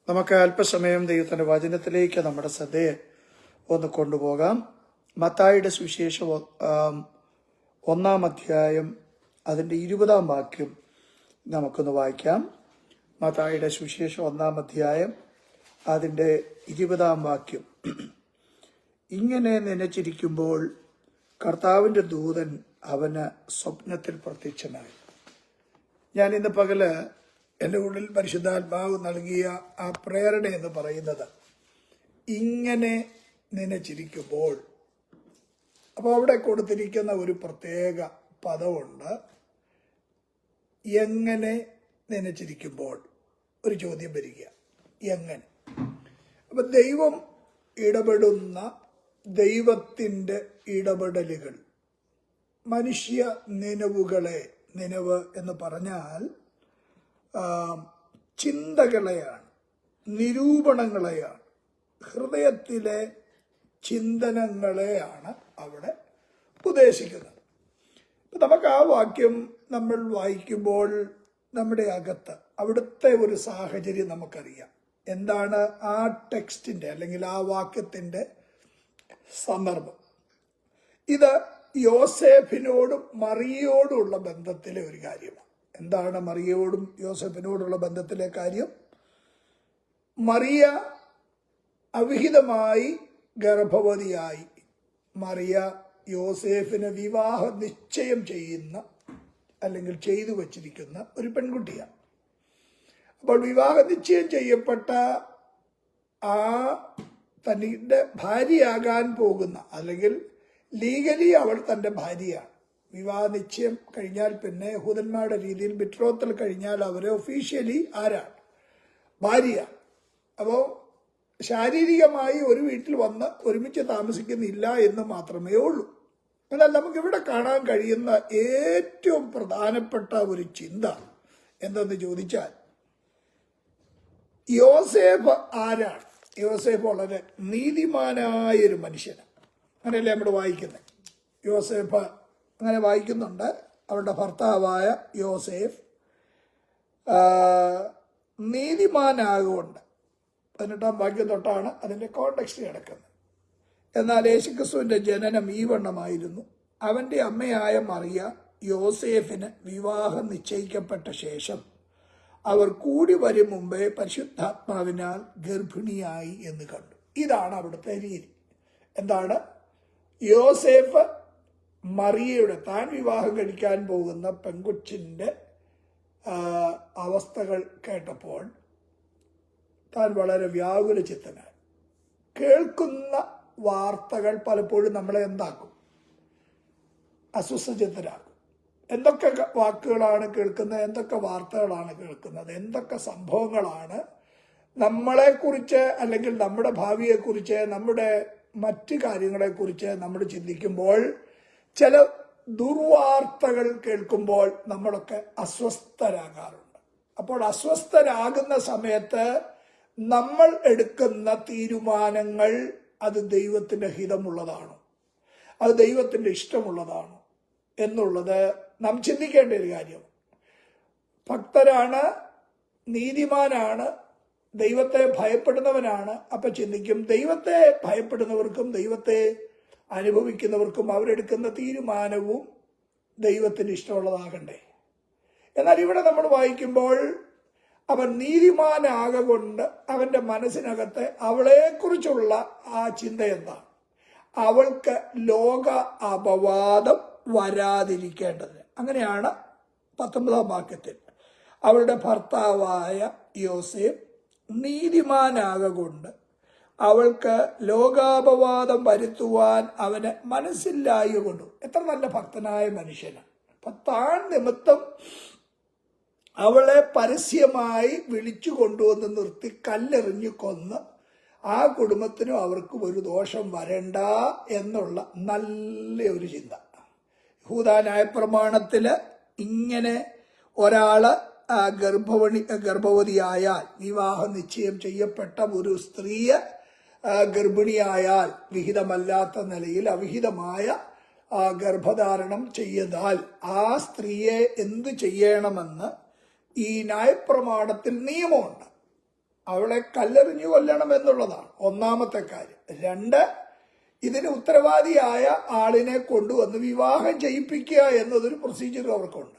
നമുക്ക് അല്പസമയം ദൈവത്തിന്റെ വചനത്തിലേക്ക് നമ്മുടെ ശ്രദ്ധയെ ഒന്ന് കൊണ്ടുപോകാം. മത്തായിയുടെ സുവിശേഷം 1-ാം അധ്യായം അതിൻ്റെ 20-ാം വാക്യം നമുക്കൊന്ന് വായിക്കാം. മത്തായിയുടെ സുവിശേഷം 1-ാം അധ്യായം അതിൻ്റെ 20-ാം വാക്യം. ഇങ്ങനെ നനച്ചിരിക്കുമ്പോൾ കർത്താവിൻ്റെ ദൂതൻ അവന് സ്വപ്നത്തിൽ പ്രത്യക്ഷനായി. ഞാൻ ഇന്ന് പകല് എൻ്റെ ഉള്ളിൽ പരിശുദ്ധാത്മാവ് നൽകിയ ആ പ്രേരണ എന്ന് പറയുന്നത് ഇങ്ങനെ നനച്ചിരിക്കുമ്പോൾ. അപ്പോൾ അവിടെ കൊടുത്തിരിക്കുന്ന ഒരു പ്രത്യേക പദമുണ്ട്, എങ്ങനെ നനച്ചിരിക്കുമ്പോൾ. ഒരു ചോദ്യം വരിക, എങ്ങനെ? അപ്പൊ ദൈവം ഇടപെടുന്ന ദൈവത്തിൻ്റെ ഇടപെടലുകൾ, മനുഷ്യ നനവുകളെ, നനവ് എന്ന് പറഞ്ഞാൽ ചിന്തകളെയാണ്, നിരൂപണങ്ങളെയാണ്, ഹൃദയത്തിലെ ചിന്തനങ്ങളെയാണ് അവിടെ ഉദ്ദേശിക്കുന്നത്. ഇപ്പം നമുക്ക് ആ വാക്യം നമ്മൾ വായിക്കുമ്പോൾ നമ്മുടെ അകത്ത് അവിടുത്തെ ഒരു സാഹചര്യം നമുക്കറിയാം. എന്താണ് ആ ടെക്സ്റ്റിൻ്റെ അല്ലെങ്കിൽ ആ വാക്യത്തിൻ്റെ സന്ദർഭം? ഇത് യോസേഫിനോടും മറിയയോടുമുള്ള ബന്ധത്തിലെ ഒരു കാര്യമാണ്. എന്താണ് മറിയയോടും യോസേഫിനോടുള്ള ബന്ധത്തിലെ കാര്യം? മറിയ അവിഹിതമായി ഗർഭവതിയായി. മറിയ യോസേഫിന് വിവാഹ നിശ്ചയം ചെയ്യുന്ന അല്ലെങ്കിൽ ചെയ്തു വച്ചിരിക്കുന്ന ഒരു പെൺകുട്ടിയാണ്. അപ്പോൾ വിവാഹ നിശ്ചയം ചെയ്യപ്പെട്ട ആ തൻ്റെ ഭാര്യയാകാൻ പോകുന്ന, അല്ലെങ്കിൽ ലീഗലി അവൾ തൻ്റെ ഭാര്യയാണ്. വിവാഹ നിശ്ചയം കഴിഞ്ഞാൽ പിന്നെ യഹൂദന്മാരുടെ രീതിയിൽ ബിട്രോത്തൽ കഴിഞ്ഞാൽ അവരെ ഒഫീഷ്യലി ആരാണ്? ഭാര്യ. അപ്പോൾ ശാരീരികമായി ഒരു വീട്ടിൽ വന്ന് ഒരുമിച്ച് താമസിക്കുന്നില്ല എന്ന് മാത്രമേ ഉള്ളൂ. എന്നാൽ നമുക്കിവിടെ കാണാൻ കഴിയുന്ന ഏറ്റവും പ്രധാനപ്പെട്ട ഒരു ചിന്ത എന്തെന്ന് ചോദിച്ചാൽ, യോസേഫ് ആരാണ്? യോസേഫ് വളരെ നീതിമാനായൊരു മനുഷ്യനാണ്. അങ്ങനെയല്ലേ നമ്മൾ വായിക്കുന്നത്? യോസേഫ് അങ്ങനെ വായിക്കുന്നുണ്ട്. അവരുടെ ഭർത്താവായ യോസേഫ് നീതിമാനാകൊണ്ട് 18-ാം വാക്യം തൊട്ടാണ് അതിൻ്റെ കോണ്ടെക്സ്റ്റ് കിടക്കുന്നത്. എന്നാൽ യേശുക്രിസ്തുവിൻ്റെ ജനനം ഈ വണ്ണമായിരുന്നു. അവൻ്റെ അമ്മയായ മറിയ യോസേഫിന് വിവാഹം നിശ്ചയിക്കപ്പെട്ട ശേഷം അവർ കൂടി വരും മുമ്പേ പരിശുദ്ധാത്മാവിനാൽ ഗർഭിണിയായി എന്ന് കണ്ടു. ഇതാണ് അവിടുത്തെ രീതി. എന്താണ്? യോസേഫ് മറിയയുടെ, താൻ വിവാഹം കഴിക്കാൻ പോകുന്ന പെൺകൊച്ചിൻ്റെ അവസ്ഥകൾ കേട്ടപ്പോൾ താൻ വളരെ വ്യാകുല ചിത്തനായി. കേൾക്കുന്ന വാർത്തകൾ പലപ്പോഴും നമ്മളെ എന്താക്കും? അസ്വസ്ഥചിത്തരാകും. എന്തൊക്കെ വാക്കുകളാണ് കേൾക്കുന്നത്, എന്തൊക്കെ വാർത്തകളാണ് കേൾക്കുന്നത്, എന്തൊക്കെ സംഭവങ്ങളാണ് നമ്മളെക്കുറിച്ച് അല്ലെങ്കിൽ നമ്മുടെ ഭാവിയെക്കുറിച്ച്, നമ്മുടെ മറ്റ് കാര്യങ്ങളെക്കുറിച്ച് നമ്മൾ ചിന്തിക്കുമ്പോൾ, ചില ദുർവാർത്തകൾ കേൾക്കുമ്പോൾ നമ്മളൊക്കെ അസ്വസ്ഥരാകാറുണ്ട്. അപ്പോൾ അസ്വസ്ഥരാകുന്ന സമയത്ത് നമ്മൾ എടുക്കുന്ന തീരുമാനങ്ങൾ അത് ദൈവത്തിൻ്റെ ഹിതമുള്ളതാണോ, അത് ദൈവത്തിൻ്റെ ഇഷ്ടമുള്ളതാണോ എന്നുള്ളത് നാം ചിന്തിക്കേണ്ട ഒരു കാര്യം. ഭക്തരാണ്, നീതിമാനാണ്, ദൈവത്തെ ഭയപ്പെടുന്നവനാണ്. അപ്പം ചിന്തിക്കും, ദൈവത്തെ ഭയപ്പെടുന്നവർക്കും ദൈവത്തെ അനുഭവിക്കുന്നവർക്കും അവരെടുക്കുന്ന തീരുമാനവും ദൈവത്തിന് ഇഷ്ടമുള്ളതാകണ്ടേ. എന്നാൽ ഇവിടെ നമ്മൾ വായിക്കുമ്പോൾ അവൻ നീതിമാനാകൊണ്ട് അവൻ്റെ മനസ്സിനകത്ത് അവളെക്കുറിച്ചുള്ള ആ ചിന്ത എന്താണ്? അവൾക്ക് ലോക അപവാദം വരാതിരിക്കേണ്ടത്. അങ്ങനെയാണ് 19-ാം വാക്യത്തിൽ. അവളുടെ ഭർത്താവായ യോസേഫ് നീതിമാനാകൊണ്ട് അവൾക്ക് ലോകാപവാദം വരുത്തുവാൻ അവന് മനസ്സില്ലായ കൊണ്ടു. എത്ര നല്ല ഭക്തനായ മനുഷ്യനാണ്. അപ്പം താൻ നിമിത്തം അവളെ പരസ്യമായി വിളിച്ചു കൊണ്ടുവന്ന് നിർത്തി കല്ലെറിഞ്ഞു കൊന്ന് ആ കുടുംബത്തിനും അവർക്കും ഒരു ദോഷം വരണ്ട എന്നുള്ള നല്ല ഒരു ചിന്ത. യഹൂദ ന്യായപ്രമാണത്തിൽ ഇങ്ങനെ ഒരാള് ഗർഭവതിയായാൽ, വിവാഹ നിശ്ചയം ചെയ്യപ്പെട്ട ഒരു സ്ത്രീയെ ഗർഭിണിയായാൽ, വിഹിതമല്ലാത്ത നിലയിൽ അവിഹിതമായ ഗർഭധാരണം ചെയ്താൽ ആ സ്ത്രീയെ എന്ത് ചെയ്യണമെന്ന് ഈ ന്യായപ്രമാണത്തിൽ നിയമമുണ്ട്. അവളെ കല്ലെറിഞ്ഞു കൊല്ലണം എന്നുള്ളതാണ് ഒന്നാമത്തെ കാര്യം. രണ്ട്, ഇതിന് ഉത്തരവാദിയായ ആളിനെ കൊണ്ടുവന്ന് വിവാഹം ചെയ്യിപ്പിക്കുക എന്നതൊരു പ്രൊസീജിയർ അവർക്കുണ്ട്.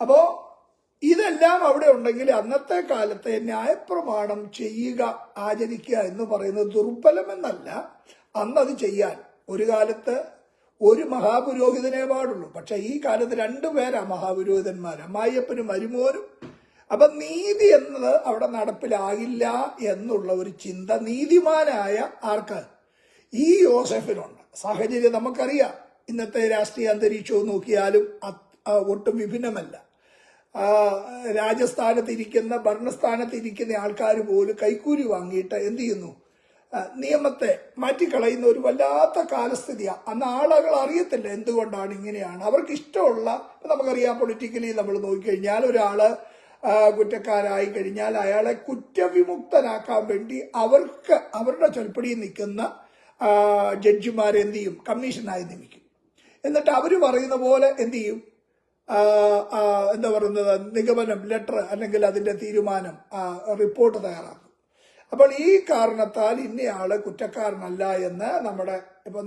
അപ്പോ ഇതെല്ലാം അവിടെ ഉണ്ടെങ്കിൽ അന്നത്തെ കാലത്തെ ന്യായപ്രമാണം ചെയ്യുക, ആചരിക്കുക എന്ന് പറയുന്നത് ദുർബലമെന്നല്ല. അന്നത് ചെയ്യാൻ ഒരു കാലത്ത് ഒരു മഹാപുരോഹിതനെ പാടുള്ളൂ. പക്ഷെ ഈ കാലത്ത് രണ്ടുപേരാ മഹാപുരോഹിതന്മാർ, അമ്മായിയപ്പനും മരുമോനും. അപ്പൊ നീതി എന്നത് അവിടെ നടപ്പിലാകില്ല എന്നുള്ള ഒരു ചിന്ത നീതിമാനായ ആർക്ക്? ഈ യോസെഫിനുണ്ട്. സാഹചര്യം നമുക്കറിയാം. ഇന്നത്തെ രാഷ്ട്രീയ അന്തരീക്ഷവും നോക്കിയാലും ഒട്ടും വിഭിന്നമല്ല. രാജസ്ഥാനത്തിരിക്കുന്ന, ഭരണസ്ഥാനത്തിരിക്കുന്ന ആൾക്കാർ പോലും കൈക്കൂലി വാങ്ങിയിട്ട് എന്ത് ചെയ്യുന്നു? നിയമത്തെ മാറ്റിക്കളയുന്ന ഒരു വല്ലാത്ത കാലസ്ഥിതിയാണ്. അന്ന് ആളുകൾ അറിയത്തില്ല എന്തുകൊണ്ടാണ് ഇങ്ങനെയാണ്. അവർക്ക് ഇഷ്ടമുള്ള, നമുക്കറിയാം പൊളിറ്റിക്കലി നമ്മൾ നോക്കിക്കഴിഞ്ഞാൽ ഒരാള് കുറ്റക്കാരായി കഴിഞ്ഞാൽ അയാളെ കുറ്റവിമുക്തനാക്കാൻ വേണ്ടി അവർക്ക് അവരുടെ ചൊൽപ്പടിയിൽ നിൽക്കുന്ന ജഡ്ജിമാരെ എന്ത് ചെയ്യും? കമ്മീഷനായി നിയമിക്കും. എന്നിട്ട് അവർ പറയുന്ന പോലെ എന്ത് ചെയ്യും? എന്താ പറയുന്നത്, നിഗമനം, ലെറ്റർ അല്ലെങ്കിൽ അതിന്റെ തീരുമാനം, റിപ്പോർട്ട് തയ്യാറാക്കും. അപ്പോൾ ഈ കാരണത്താൽ ഇന്നയാള് കുറ്റക്കാരനല്ല എന്ന്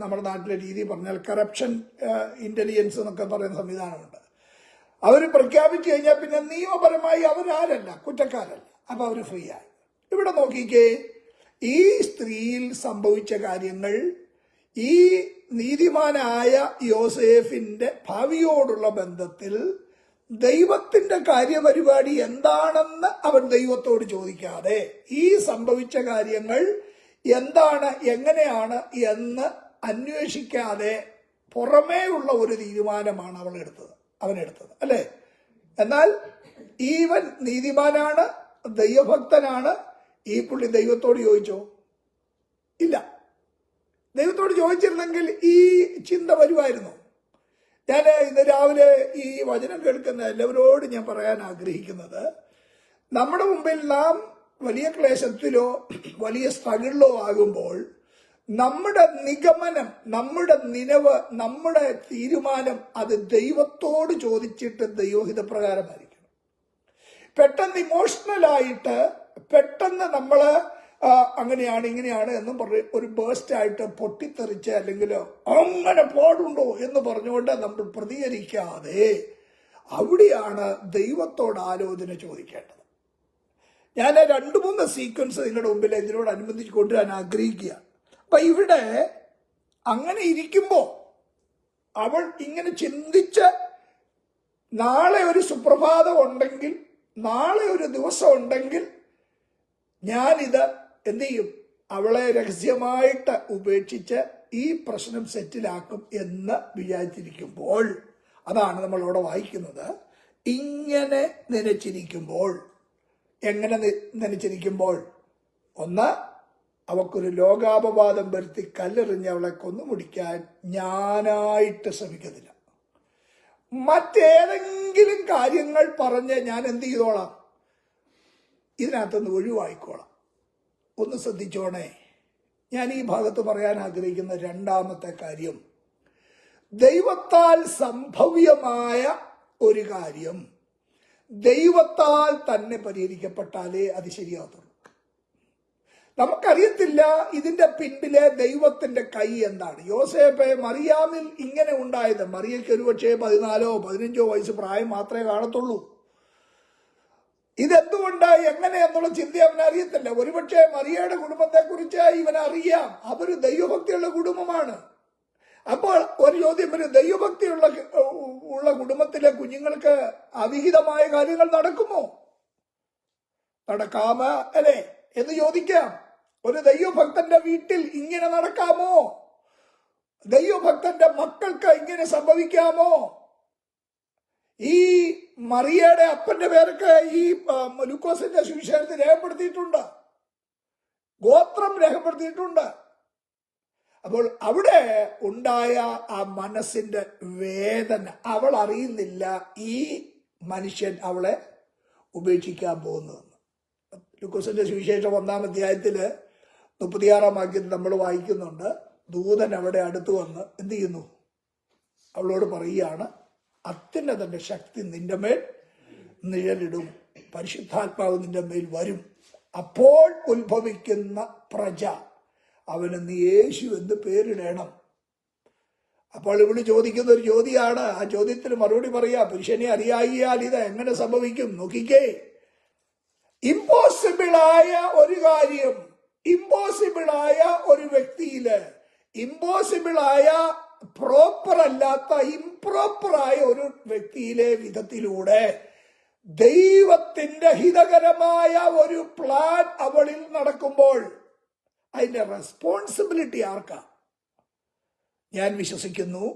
നമ്മുടെ നാട്ടിലെ രീതി പറഞ്ഞാൽ കറപ്ഷൻ ഇന്റലിജൻസ് എന്നൊക്കെ പറയുന്ന സംവിധാനമുണ്ട്. അവർ പ്രഖ്യാപിച്ചു കഴിഞ്ഞാൽ പിന്നെ നിയമപരമായി അവരാരല്ല, കുറ്റക്കാരല്ല. അപ്പൊ അവർ ഫ്രീ ആയി. ഇവിടെ നോക്കിക്കേ, ഈ സ്ത്രീയിൽ സംഭവിച്ച കാര്യങ്ങൾ ഈ നീതിമാനായ യോസേഫിന്റെ ഭാവിയോടുള്ള ബന്ധത്തിൽ ദൈവത്തിന്റെ കാര്യപരിപാടി എന്താണെന്ന് അവൻ ദൈവത്തോട് ചോദിക്കാതെ, ഈ സംഭവിച്ച കാര്യങ്ങൾ എന്താണ്, എങ്ങനെയാണ് എന്ന് അന്വേഷിക്കാതെ പുറമേ ഉള്ള ഒരു തീരുമാനമാണ് അവനെടുത്തത്, അല്ലേ? എന്നാൽ ഈവൻ നീതിമാനാണ്, ദൈവഭക്തനാണ്. ഈ പുള്ളി ദൈവത്തോട് ചോദിച്ചോ? ഇല്ല. ദൈവത്തോട് ചോദിച്ചിരുന്നെങ്കിൽ ഈ ചിന്ത വരുമായിരുന്നു. ഞാൻ ഇന്ന് രാവിലെ ഈ വചനം കേൾക്കുന്ന എല്ലാവരോടും ഞാൻ പറയാൻ ആഗ്രഹിക്കുന്നത്, നമ്മുടെ മുമ്പിൽ നാം വലിയ ക്ലേശത്തിലോ വലിയ സ്ട്രഗിളിലോ ആകുമ്പോൾ നമ്മുടെ നിഗമനം, നമ്മുടെ നിലവ്, നമ്മുടെ തീരുമാനം അത് ദൈവത്തോട് ചോദിച്ചിട്ട് ദൈവഹിതപ്രകാരമായിരിക്കണം. പെട്ടെന്ന് ഇമോഷണലായിട്ട് പെട്ടെന്ന് നമ്മള് അങ്ങനെയാണ് ഇങ്ങനെയാണ് എന്നും പറഞ്ഞ് ഒരു ബേസ്റ്റ് ആയിട്ട് പൊട്ടിത്തെറിച്ച് അല്ലെങ്കിൽ അങ്ങനെ പാടുണ്ടോ എന്ന് പറഞ്ഞുകൊണ്ട് നമ്മൾ പ്രതികരിക്കാതെ അവിടെയാണ് ദൈവത്തോട് ആലോചന ചോദിക്കേണ്ടത്. ഞാൻ 2-3 സീക്വൻസ് നിങ്ങളുടെ മുമ്പിൽ ഇതിനോടനുബന്ധിച്ച് കൊണ്ടുവരാൻ ആഗ്രഹിക്കുകയാണ്. അപ്പൊ ഇവിടെ അങ്ങനെ ഇരിക്കുമ്പോ അവൾ ഇങ്ങനെ ചിന്തിച്ച്, നാളെ ഒരു സുപ്രഭാതം ഉണ്ടെങ്കിൽ, നാളെ ഒരു ദിവസം ഉണ്ടെങ്കിൽ ഞാനിത് എന്ത് ചെയ്യും? അവളെ രഹസ്യമായിട്ട് ഉപേക്ഷിച്ച് ഈ പ്രശ്നം സെറ്റിലാക്കും എന്ന് വിചാരിച്ചിരിക്കുമ്പോൾ, അതാണ് നമ്മളവിടെ വായിക്കുന്നത്. ഇങ്ങനെ നനച്ചിരിക്കുമ്പോൾ, എങ്ങനെ നനച്ചിരിക്കുമ്പോൾ, ഒന്ന്, അവക്കൊരു ലോകാപവാദം വരുത്തി കല്ലെറിഞ്ഞ് അവളെ കൊന്നുമുടിക്കാൻ ഞാനായിട്ട് ശ്രമിക്കത്തില്ല. മറ്റേതെങ്കിലും കാര്യങ്ങൾ പറഞ്ഞ് ഞാൻ എന്ത് ചെയ്തോളാം, ഇതിനകത്തുനിന്ന് ഒഴിവായിക്കോളാം. ഒന്ന് ശ്രദ്ധിച്ചോണേ. ഞാൻ ഈ ഭാഗത്ത് പറയാൻ ആഗ്രഹിക്കുന്ന രണ്ടാമത്തെ കാര്യം, ദൈവത്താൽ സംഭവ്യമായ ഒരു കാര്യം ദൈവത്താൽ തന്നെ പരിഹരിക്കപ്പെട്ടാലേ അത് ശരിയാകത്തുള്ളൂ. നമുക്കറിയത്തില്ല ഇതിന്റെ പിന്നിലെ ദൈവത്തിന്റെ കൈ എന്താണ്. യോസേഫെ മറിയാമിൽ ഇങ്ങനെ ഉണ്ടായത്, മറിയയ്ക്ക് ഒരുപക്ഷെ 14-15 വയസ്സ് പ്രായം മാത്രമേ കാണത്തുള്ളൂ. ഇതെന്തുകൊണ്ടായി, എങ്ങനെ എന്നുള്ള ചിന്ത അവന് അറിയത്തില്ല. ഒരുപക്ഷെ മറിയയുടെ കുടുംബത്തെ കുറിച്ച് ഇവനറിയാം, അവര് ദൈവഭക്തിയുള്ള കുടുംബമാണ്. അപ്പോൾ ഒരു ചോദ്യം വരും, ദൈവഭക്തിയുള്ള കുടുംബത്തിലെ കുഞ്ഞുങ്ങൾക്ക് അവിഹിതമായ കാര്യങ്ങൾ നടക്കുമോ? നടക്കാമോ അല്ലേ എന്ന് ചോദിക്കാം. ഒരു ദൈവഭക്തന്റെ വീട്ടിൽ ഇങ്ങനെ നടക്കാമോ? ദൈവഭക്തന്റെ മക്കൾക്ക് ഇങ്ങനെ സംഭവിക്കാമോ? ഈ മറിയയുടെ അപ്പന്റെ പേരൊക്കെ ഈ ലൂക്കോസിന്റെ സുവിശേഷത്തിൽ രേഖപ്പെടുത്തിയിട്ടുണ്ട്, ഗോത്രം രേഖപ്പെടുത്തിയിട്ടുണ്ട്. അപ്പോൾ അവിടെ ഉണ്ടായ ആ മനസ്സിന്റെ വേദന അവൾ അറിയുന്നില്ല, ഈ മനുഷ്യൻ അവളെ ഉപേക്ഷിക്കാൻ പോകുന്നതെന്ന്. ലൂക്കോസിന്റെ സുവിശേഷം 1-ാം അധ്യായത്തില് 36-ാം വാക്യത്തിൽ നമ്മൾ വായിക്കുന്നുണ്ട്, ദൂതൻ അവിടെ അടുത്ത് വന്ന് എന്ത് ചെയ്യുന്നു? അവളോട് പറയുകയാണ്, അത്യുന്നതന്റെ ശക്തി നിന്റെ മേൽ നിഴലിടും, പരിശുദ്ധാത്മാവ് നിന്റെ മേൽ വരും, അപ്പോൾ ഉത്ഭവിക്കുന്ന പ്രജ അവന് നീ യേശു എന്ന് പേരിടണം. അപ്പോൾ ഇവിടെ ചോദിക്കുന്ന ഒരു ചോദ്യമാണ്. ആ ചോദ്യത്തിന് മറുപടി പറയാ, പുരുഷനെ അറിയായിയാൽ ഇത് എങ്ങനെ സംഭവിക്കും? നോക്കിക്കേ, ഇമ്പോസിബിളായ ഒരു കാര്യം, ഇമ്പോസിബിളായ ഒരു വ്യക്തിയില്, ഇമ്പോസിബിളായ പ്രോപ്പർ അല്ലാത്ത ഇംപ്രോപ്പറായ ഒരു വ്യക്തിയിലെ വിധത്തിലൂടെ ദൈവത്തിന്റെ ഹിതകരമായ ഒരു പ്ലാൻ അവളിൽ നടക്കുമ്പോൾ അതിന്റെ റെസ്പോൺസിബിലിറ്റി ആർക്കാ? ഞാൻ വിശ്വസിക്കുന്നു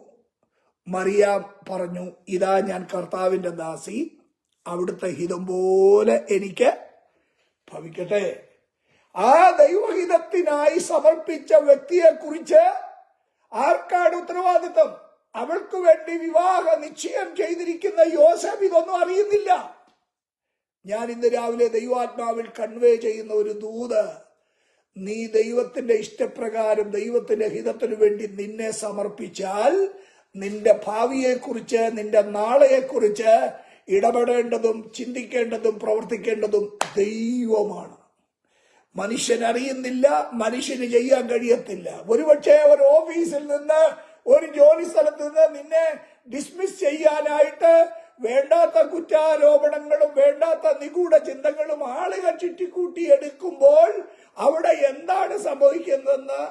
മറിയാം പറഞ്ഞു, ഇതാ ഞാൻ കർത്താവിന്റെ ദാസി, അവിടുത്തെ ഹിതം പോലെ എനിക്ക് ഭവിക്കട്ടെ. ആ ദൈവഹിതത്തിനായി സമർപ്പിച്ച വ്യക്തിയെ കുറിച്ച് ആർക്കാണ് ഉത്തരവാദിത്വം? അവൾക്ക് വേണ്ടി വിവാഹ നിശ്ചയം ചെയ്തിരിക്കുന്ന യോസേഫ് ഇതൊന്നും അറിയുന്നില്ല. ഞാൻ ഇന്ന് രാവിലെ ദൈവാത്മാവിൽ കൺവേ ചെയ്യുന്ന ഒരു ദൂത്, നീ ദൈവത്തിന്റെ ഇഷ്ടപ്രകാരം ദൈവത്തിന്റെ ഹിതത്തിനു വേണ്ടി നിന്നെ സമർപ്പിച്ചാൽ നിന്റെ ഭാവിയെക്കുറിച്ച്, നിന്റെ നാളെയെക്കുറിച്ച് ഇടപെടേണ്ടതും ചിന്തിക്കേണ്ടതും പ്രവർത്തിക്കേണ്ടതും ദൈവമാണ്. മനുഷ്യൻ അറിയുന്നില്ല, മനുഷ്യന് ചെയ്യാൻ കഴിയത്തില്ല. ഒരുപക്ഷെ ഒരു ഓഫീസിൽ നിന്ന്, ഒരു ജോലി സ്ഥലത്ത് നിന്ന് നിന്നെ ഡിസ്മിസ് ചെയ്യാനായിട്ട് വേണ്ടാത്ത കുറ്റാരോപണങ്ങളും വേണ്ടാത്ത നിഗൂഢ ചിന്തകളും ആളുകൾ ചുറ്റിക്കൂട്ടിയെടുക്കുമ്പോൾ അവിടെ എന്താണ് സംഭവിക്കുന്നതെന്ന്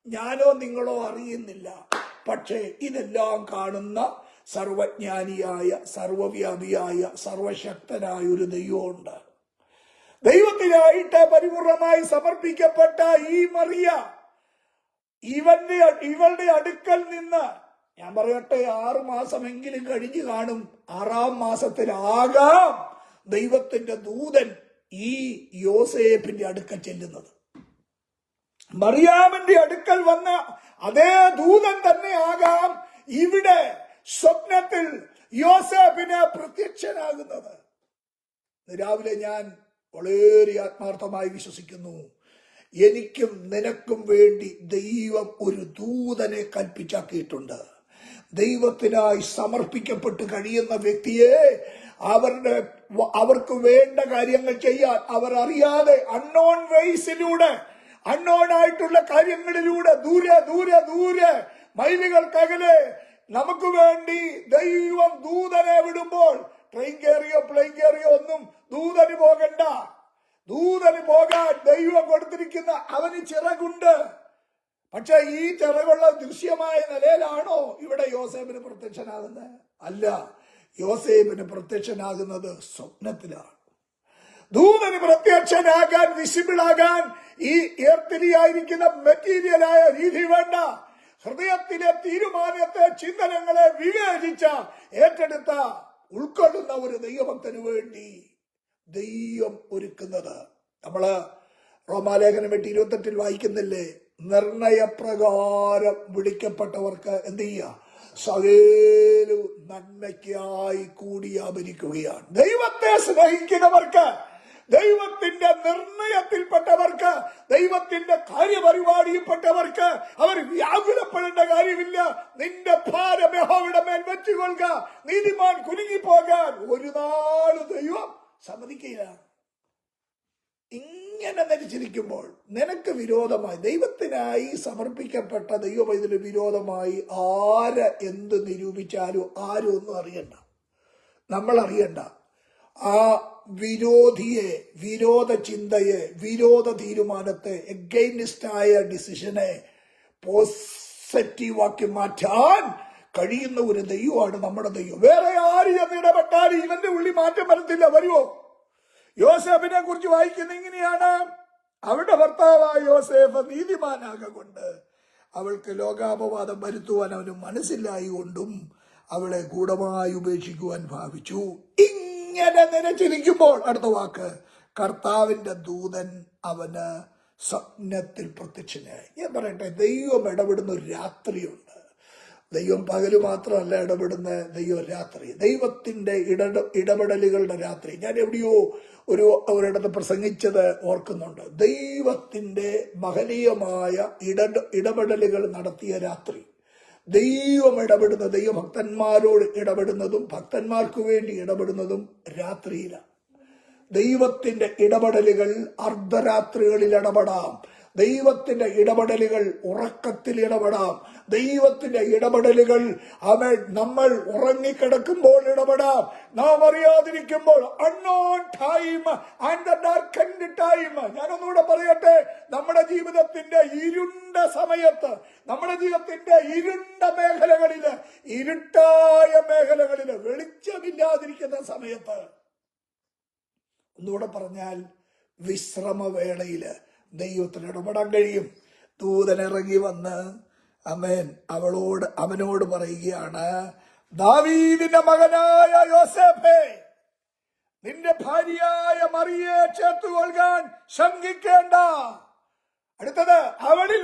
ഞാനോ നിങ്ങളോ അറിയുന്നില്ല. പക്ഷേ ഇതെല്ലാം കാണുന്ന സർവജ്ഞാനിയായ, സർവവ്യാപിയായ, സർവശക്തനായ ഒരു ദൈവമുണ്ട്. ദൈവത്തിനായിട്ട് പരിപൂർണമായി സമർപ്പിക്കപ്പെട്ട ഈ മറിയ ഇവളുടെ അടുക്കൽ നിന്ന്, ഞാൻ പറയട്ടെ, 6 മാസമെങ്കിലും കഴിഞ്ഞു കാണും. 6-ാം മാസത്തിലാകാം ദൈവത്തിന്റെ ദൂതൻ ഈ യോസേപ്പിന്റെ അടുക്കൽ ചെല്ലുന്നത്. മറിയാമിന്റെ അടുക്കൽ വന്ന അതേ ദൂതൻ തന്നെ ആകാം ഇവിടെ സ്വപ്നത്തിൽ യോസേപ്പിന് പ്രത്യക്ഷനാകുന്നത്. രാവിലെ ഞാൻ വളരെ ആത്മാർത്ഥമായി വിശ്വസിക്കുന്നു, എനിക്കും നിനക്കും വേണ്ടി ദൈവം ഒരു ദൂതനെ കൽപ്പിച്ചാക്കിയിട്ടുണ്ട്. ദൈവത്തിനായി സമർപ്പിക്കപ്പെട്ട് കഴിയുന്ന വ്യക്തിയെ അവർക്ക് വേണ്ട കാര്യങ്ങൾ ചെയ്യാൻ അവർ അറിയാതെ അൺനോൺ വേസിലൂടെ, അൺനോൺ ആയിട്ടുള്ള കാര്യങ്ങളിലൂടെ, ദൂരെ ദൂരെ ദൂരെ മൈലുകൾക്കകലെ നമുക്ക് വേണ്ടി ദൈവം ദൂതനെ വിടുമ്പോൾ, ട്രെയിൻ കയറിയോ പ്ലെയിൻ കയറിയോ ഒന്നും ദൂതന് പോകണ്ട. ദൂതന് പോകാൻ ദൈവം കൊടുത്തിരിക്കുന്ന അവന് ചിറകുണ്ട്. പക്ഷെ ഈ ചിറകുള്ള ദൃശ്യമായ നിലയിലാണോ ഇവിടെ യോസേപ്പിന് പ്രത്യക്ഷനാകുന്നത്? അല്ല, യോസേപ്പിന് പ്രത്യക്ഷനാകുന്നത് സ്വപ്നത്തിലാണ്. ദൂതന് പ്രത്യക്ഷനാകാൻ, വിസിബിളാകാൻ ഈ എർത്തിലിയായിരിക്കുന്ന മെറ്റീരിയലായ രീതി വേണ്ട. ഹൃദയത്തിലെ തീരുമാനത്തെ, ചിന്തനങ്ങളെ വിവേചിച്ച, ഏറ്റെടുത്ത, ഉൾക്കൊള്ളുന്ന ഒരു ദൈവഭക്തന് വേണ്ടി ദൈവം ഒരുക്കുന്നത്. നമ്മള് റോമാലേഖനം 8:28 വായിക്കുന്നില്ലേ? നിർണയപ്രകാരം വിളിക്കപ്പെട്ടവർക്ക് എന്ത് ചെയ്യുക? സകലവും നന്മയ്ക്കായി കൂടി ആഭരിക്കുകയാണ്. ദൈവത്തെ സ്നേഹിക്കുന്നവർക്ക്, ദൈവത്തിന്റെ നിർണയത്തിൽപ്പെട്ടവർക്ക്, ദൈവത്തിന്റെ കാര്യപരിപാടിയിൽപ്പെട്ടവർക്ക് അവർ വ്യാകുലപ്പെടേണ്ട കാര്യമില്ല. നിന്റെ ഭാരം യഹോവയുടെ മേൽ വെച്ചുകൊള്ളുക, നീതിമാൻ കുലുങ്ങിപ്പോകാൻ ഒരു നാളും ദൈവം സമ്മതിക്കില്ല. ഇങ്ങനെ ധരിച്ചിരിക്കുമ്പോൾ നിനക്ക് വിരോധമായി, ദൈവത്തിനായി സമർപ്പിക്കപ്പെട്ട ദൈവപൈതലിന് വിരോധമായി ആര് എന്ത് നിരൂപിച്ചാലും ആരും ഒന്നും അറിയണ്ട, നമ്മൾ അറിയണ്ട. ആ വിരോധിയെ, വിരോധ ചിന്തയെ, വിരോധ തീരുമാനത്തെ, എഗെയിൻസ്റ്റായ ഡിസിഷനെ പോസിറ്റീവാക്കി മാറ്റാൻ കഴിയുന്ന ഒരു ദൈവമാണ് നമ്മുടെ ദൈവം. വേറെ ആര് എന്ന് ഇടപെട്ടാലും ഇവന്റെ ഉള്ളിൽ മാറ്റം വരത്തില്ല. വരുമോ? യോസേഫിനെ കുറിച്ച് വായിക്കുന്ന ഇങ്ങനെയാണ്, അവരുടെ ഭർത്താവായ യോസേഫ് നീതിമാനാകൊണ്ട് അവൾക്ക് ലോകാപവാദം വരുത്തുവാൻ അവന് മനസ്സിലായി കൊണ്ടും അവളെ ഗൂഢമായി ഉപേക്ഷിക്കുവാൻ ഭാവിച്ചു. ഇങ്ങനെ നിലച്ചിരിക്കുമ്പോൾ അടുത്ത വാക്ക്, കർത്താവിന്റെ ദൂതൻ അവന് സ്വപ്നത്തിൽ പ്രത്യക്ഷനായി. ഞാൻ പറയട്ടെ, ദൈവം ഇടപെടുന്ന ഒരു രാത്രിയുണ്ട്. ദൈവം പകല് മാത്രമല്ല ഇടപെടുന്ന, ദൈവം രാത്രി, ദൈവത്തിന്റെ ഇടപെടലുകളുടെ രാത്രി. ഞാൻ എവിടെയോ ഒരിടത്ത് പ്രസംഗിച്ചത് ഓർക്കുന്നുണ്ട്. ദൈവത്തിന്റെ മഹനീയമായ ഇടപെടലുകൾ നടത്തിയ രാത്രി. ദൈവം ഇടപെടുന്ന, ദൈവഭക്തന്മാരോട് ഇടപെടുന്നതും ഭക്തന്മാർക്ക് വേണ്ടി ഇടപെടുന്നതും രാത്രിയിലാണ്. ദൈവത്തിന്റെ ഇടപെടലുകൾ അർദ്ധരാത്രികളിൽ ഇടപെടാം. ദൈവത്തിന്റെ ഇടപെടലുകൾ ഉറക്കത്തിൽ ഇടപെടാം. ദൈവത്തിന്റെ ഇടപെടലുകൾ നമ്മൾ ഉറങ്ങിക്കിടക്കുമ്പോൾ ഇടപെടാം. നാം അറിയാതിരിക്കുമ്പോൾ unknown time and the darkened time. ഞാനൊന്നുകൂടെ പറയട്ടെ, നമ്മുടെ ജീവിതത്തിന്റെ ഇരുണ്ട സമയത്ത്, നമ്മുടെ ജീവിതത്തിന്റെ ഇരുണ്ട മേഖലകളില്, ഇരുട്ടായ മേഖലകളില്, വെളിച്ചമില്ലാതിരിക്കുന്ന സമയത്ത്, ഒന്നുകൂടെ പറഞ്ഞാൽ വിശ്രമവേളയില് ദൈവത്തിന് ഇടപെടാൻ കഴിയും. ദൂതനിറങ്ങി വന്ന് അവനോട് പറയുകയാണ്, ദാവീദിന്റെ മകനായ യോസേഫേ, നിന്റെ ഭാര്യയായ മറിയെ ചേർത്തുകൊള്ളുവാൻ ശങ്കിക്കേണ്ട. അടുത്തത്, അവളിൽ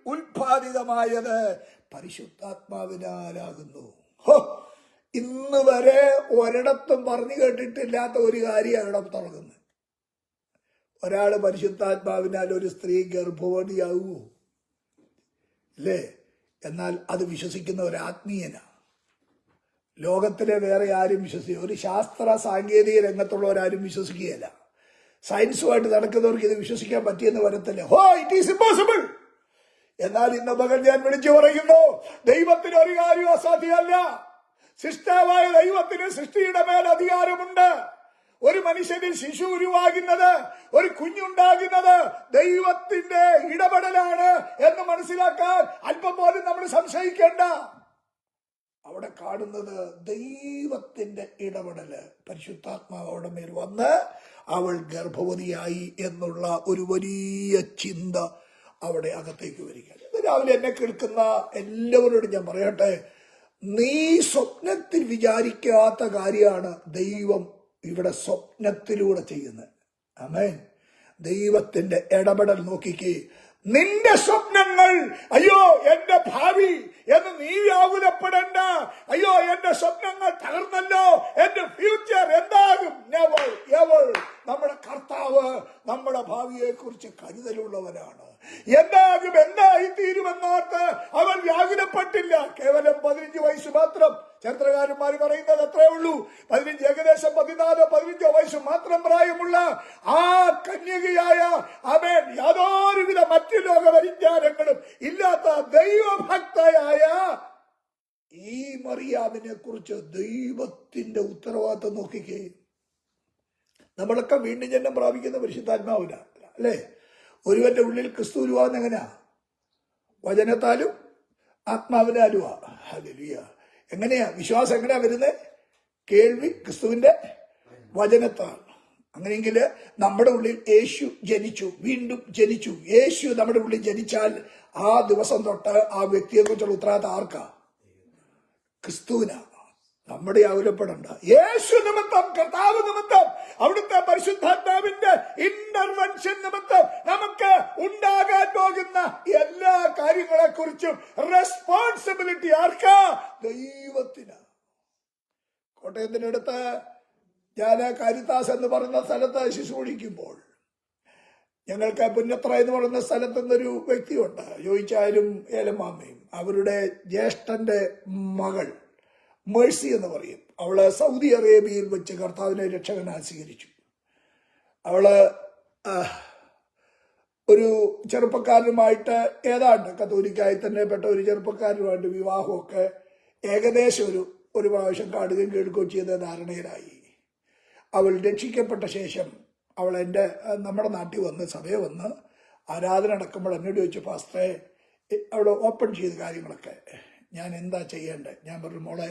ഉൽപ്പാദിതമായത് പരിശുദ്ധാത്മാവിനാലാകുന്നു. ഇന്ന് വരെ ഒരിടത്തും പറഞ്ഞു കേട്ടിട്ടില്ലാത്ത ഒരു കാര്യമാണ് ഇവിടെ തുടങ്ങുന്നത്. ഒരാള് പരിശുദ്ധാത്മാവിനാൽ ഒരു സ്ത്രീ ഗർഭവതിയാകുമോ? അല്ലേ? എന്നാൽ അത് വിശ്വസിക്കുന്ന ഒരു ആത്മീയനാ. ലോകത്തിലെ വേറെ ആരും വിശ്വസിക്കുക, ഒരു ശാസ്ത്ര സാങ്കേതിക രംഗത്തുള്ളവരാരും വിശ്വസിക്കുകയല്ല. സയൻസുമായിട്ട് നടക്കുന്നവർക്ക് ഇത് വിശ്വസിക്കാൻ പറ്റിയെന്ന് വരത്തില്ല. It is impossible. എന്നാൽ ഇന്ന് മകൻ ഞാൻ വിളിച്ചു പറയുന്നു, ദൈവത്തിന് ഒരു കാര്യം അസാധ്യമല്ല. സൃഷ്ടാവായ ദൈവത്തിന് സൃഷ്ടിയുടെ മേൽ അധികാരമുണ്ട്. ഒരു മനുഷ്യനിൽ ശിശു ഉരുവാകുന്നത്, ഒരു കുഞ്ഞുണ്ടാകുന്നത് ദൈവത്തിന്റെ ഇടപെടലാണ് എന്ന് മനസ്സിലാക്കാൻ അല്പം പോലും നമ്മൾ സംശയിക്കേണ്ട. അവിടെ കാണുന്നത് ദൈവത്തിന്റെ ഇടപെടല്. പരിശുദ്ധാത്മാവ് അവിടെ മേൽ വന്ന് അവൾ ഗർഭവതിയായി എന്നുള്ള ഒരു വലിയ ചിന്ത അവിടെ അകത്തേക്ക് വരികയാണ്. രാവിലെ എന്നെ കേൾക്കുന്ന എല്ലാവരോടും ഞാൻ പറയട്ടെ, നീ സ്വപ്നത്തിൽ വിചാരിക്കാത്ത കാര്യമാണ് ദൈവം ഇവിടെ സ്വപ്നത്തിലൂടെ ചെയ്യുന്നത്. ആമേൻ. ദൈവത്തിന്റെ ഇടപെടൽ നോക്കിക്കേ. നിന്റെ സ്വപ്നങ്ങൾ, അയ്യോ എന്റെ ഭാവി എന്ന് നീ വ്യാകുലപ്പെടണ്ട. അയ്യോ എന്റെ സ്വപ്നങ്ങൾ തകർന്നല്ലോ, എന്റെ ഫ്യൂച്ചർ എന്താകും? Never ever. നമ്മുടെ കർത്താവ് നമ്മുടെ ഭാവിയെ കുറിച്ച് കരുതലുള്ളവരാണ്. എന്താകും, എന്തായി തീരുമെന്നോർത്ത് അവൻ വ്യാകുലപ്പെട്ടില്ല. കേവലം 15 വയസ്സ് മാത്രം. ചരിത്രകാരന്മാർ പറയുന്നത് അത്രേ ഉള്ളൂ. 15, ഏകദേശം 14-15 വയസ്സ് മാത്രം പ്രായമുള്ള ആ കന്യകയായ അവൻ യാതൊരുവിധ മറ്റു ലോക പരിജ്ഞാനങ്ങളും ഇല്ലാത്ത ദൈവഭക്തയായ ഈ മറിയാമിനെ കുറിച്ച് ദൈവത്തിന്റെ ഉത്തരവാദിത്വം നോക്കിക്കേ. നമ്മളൊക്കെ വീണ്ടും ജന്മം പ്രാപിക്കുന്ന പരിശുദ്ധാത്മാവിനാണ്, അല്ലേ? ഒരുവന്റെ ഉള്ളിൽ ക്രിസ്തു ഉരുവാകുന്ന എങ്ങനെയാ? വചനത്താലും ആത്മാവിനാലുവാ. ഹല്ലേലൂയ. എങ്ങനെയാ വിശ്വാസം? എങ്ങനെയാ വരുന്നത്? കേൾവി ക്രിസ്തുവിന്റെ വചനത്താൽ. അങ്ങനെയെങ്കിൽ നമ്മുടെ ഉള്ളിൽ യേശു ജനിച്ചു, വീണ്ടും ജനിച്ചു. യേശു നമ്മുടെ ഉള്ളിൽ ജനിച്ചാൽ ആ ദിവസം തൊട്ട് ആ വ്യക്തിയെ കുറിച്ചുള്ള ഉത്തരവാദിത്തം ആർക്കാ? ക്രിസ്തുവിനാ. നമ്മുടെ ആകുലപ്പെടണ്ട. യേശു നിമിത്തം, കർത്താവ് നിമിത്തം, അവിടുത്തെ പരിശുദ്ധാത്മാവിന്റെ ഇന്റർവെൻഷൻ നിമിത്തം നമുക്ക് ഉണ്ടാകാൻ പോകുന്ന എല്ലാ കാര്യങ്ങളെ കുറിച്ചും റെസ്പോൺസിബിലിറ്റി ആർക്കാ? ദൈവത്തിന്. കോട്ടയത്തിനടുത്ത് ഞാൻ കാരിത്താസ് എന്ന് പറയുന്ന സ്ഥലത്ത് ശുശ്രൂഷിക്കുമ്പോൾ ഞങ്ങൾക്ക് പുന്നത്ര എന്ന് പറയുന്ന സ്ഥലത്ത് നിന്നൊരു വ്യക്തിയുണ്ട്, ചോദിച്ചാലും ഏലമാമയും. അവരുടെ ജ്യേഷ്ഠന്റെ മകൾ മേഴ്സി എന്ന് പറയും. അവള് സൗദി അറേബ്യയിൽ വെച്ച് കർത്താവിനെ രക്ഷകനായി സ്വീകരിച്ചു. അവള് ഒരു ചെറുപ്പക്കാരനുമായിട്ട്, ഏതാണ്ട് കത്തോലിക്കായി തന്നെ പെട്ട ഒരു ചെറുപ്പക്കാരനുമായിട്ട് വിവാഹമൊക്കെ ഏകദേശം ഒരു പ്രാവശ്യം കാണുകയും കേൾക്കുകയും ചെയ്ത ധാരണയിലായി. അവൾ രക്ഷിക്കപ്പെട്ട ശേഷം അവൾ നമ്മുടെ നാട്ടിൽ വന്ന് സഭയെ വന്ന് ആരാധന നടക്കുമ്പോൾ എന്നോട് ചോദിച്ചു, പാസ്റ്ററെ, അവൾ ഓപ്പൺ ചെയ്ത കാര്യങ്ങളൊക്കെ ഞാൻ എന്താ ചെയ്യേണ്ടത്? ഞാൻ പറഞ്ഞു, മോളെ,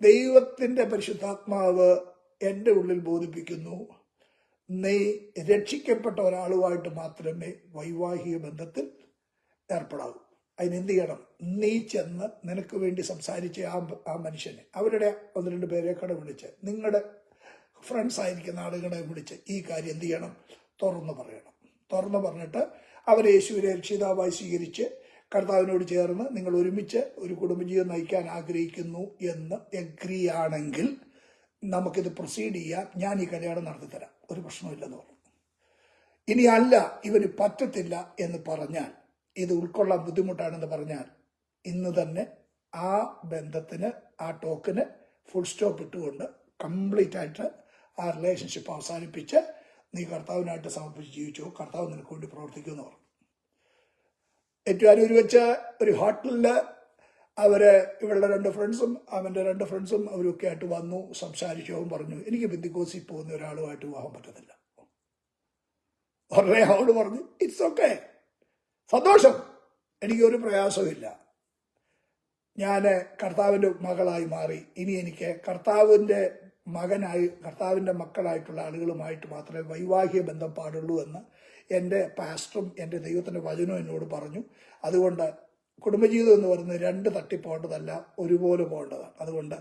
ദൈവത്തിന്റെ പരിശുദ്ധാത്മാവ് എൻ്റെ ഉള്ളിൽ ബോധിപ്പിക്കുന്നു, നീ രക്ഷിക്കപ്പെട്ട ഒരാളുമായിട്ട് മാത്രമേ വൈവാഹിക ബന്ധത്തിൽ ഏർപ്പെടാവൂ. അതിനെന്ത് ചെയ്യണം? നീ ചെന്ന് നിനക്ക് വേണ്ടി സംസാരിച്ച ആ മനുഷ്യനെ, അവരുടെ 1-2 പേരെക്കടെ വിളിച്ച്, നിങ്ങളുടെ ഫ്രണ്ട്സ് ആയിരിക്കുന്ന ആളുകളെ വിളിച്ച് ഈ കാര്യം എന്ത് ചെയ്യണം? തുറന്നു പറയണം. തുറന്നു പറഞ്ഞിട്ട് അവരെ യേശുവിനെ രക്ഷിതാവായി സ്വീകരിച്ച് കർത്താവിനോട് ചേർന്ന് നിങ്ങൾ ഒരുമിച്ച് ഒരു കുടുംബജീവിതം നയിക്കാൻ ആഗ്രഹിക്കുന്നു എന്ന് എഗ്രി ആണെങ്കിൽ നമുക്കിത് പ്രൊസീഡ് ചെയ്യാം, ഞാൻ ഈ കല്യാണം നടത്തിത്തരാം, ഒരു പ്രശ്നമില്ലെന്ന് പറഞ്ഞു. ഇനി അല്ല, ഇവന് പറ്റത്തില്ല എന്ന് പറഞ്ഞാൽ, ഇത് ഉൾക്കൊള്ളാൻ ബുദ്ധിമുട്ടാണെന്ന് പറഞ്ഞാൽ, ഇന്ന് തന്നെ ആ ബന്ധത്തിന്, ആ ടോക്കിന് ഫുൾ സ്റ്റോപ്പ് ഇട്ടുകൊണ്ട് കംപ്ലീറ്റ് ആയിട്ട് ആ റിലേഷൻഷിപ്പ് അവസാനിപ്പിച്ച് നീ കർത്താവിനായിട്ട് സമർപ്പിച്ച് ജീവിച്ചു, കർത്താവ് നിനക്ക് വേണ്ടി പ്രവർത്തിക്കുമെന്ന് പറഞ്ഞു. ഏറ്റുമാനൂർ വെച്ച് ഒരു ഹോട്ടലിൽ ഇവളുടെ 2 ഫ്രണ്ട്സും അവൻ്റെ 2 ഫ്രണ്ട്സും അവരൊക്കെ ആയിട്ട് വന്നു, സംസാരിച്ചു. അവൻ പറഞ്ഞു, എനിക്ക് പെന്തിക്കോസിൽ പോകുന്ന ഒരാളുമായിട്ട് പോകാൻ പറ്റത്തില്ല. ഉടനെ അവൾ പറഞ്ഞു, ഇറ്റ്സ് ഓക്കെ, സന്തോഷം, എനിക്കൊരു പ്രയാസമില്ല, ഞാൻ കർത്താവിൻ്റെ മകളായി മാറി, ഇനി എനിക്ക് കർത്താവിൻ്റെ കർത്താവിൻ്റെ മക്കളായിട്ടുള്ള ആളുകളുമായിട്ട് മാത്രമേ വൈവാഹിക ബന്ധം പാടുള്ളൂ എന്ന് എൻ്റെ പാസ്റ്ററും എൻ്റെ ദൈവത്തിൻ്റെ വചനവും എന്നോട് പറഞ്ഞു. അതുകൊണ്ട് കുടുംബജീവിതം എന്ന് പറയുന്നത് 2 തട്ടി പോകേണ്ടതല്ല, ഒരുപോലെ പോകേണ്ടതാണ്. അതുകൊണ്ട്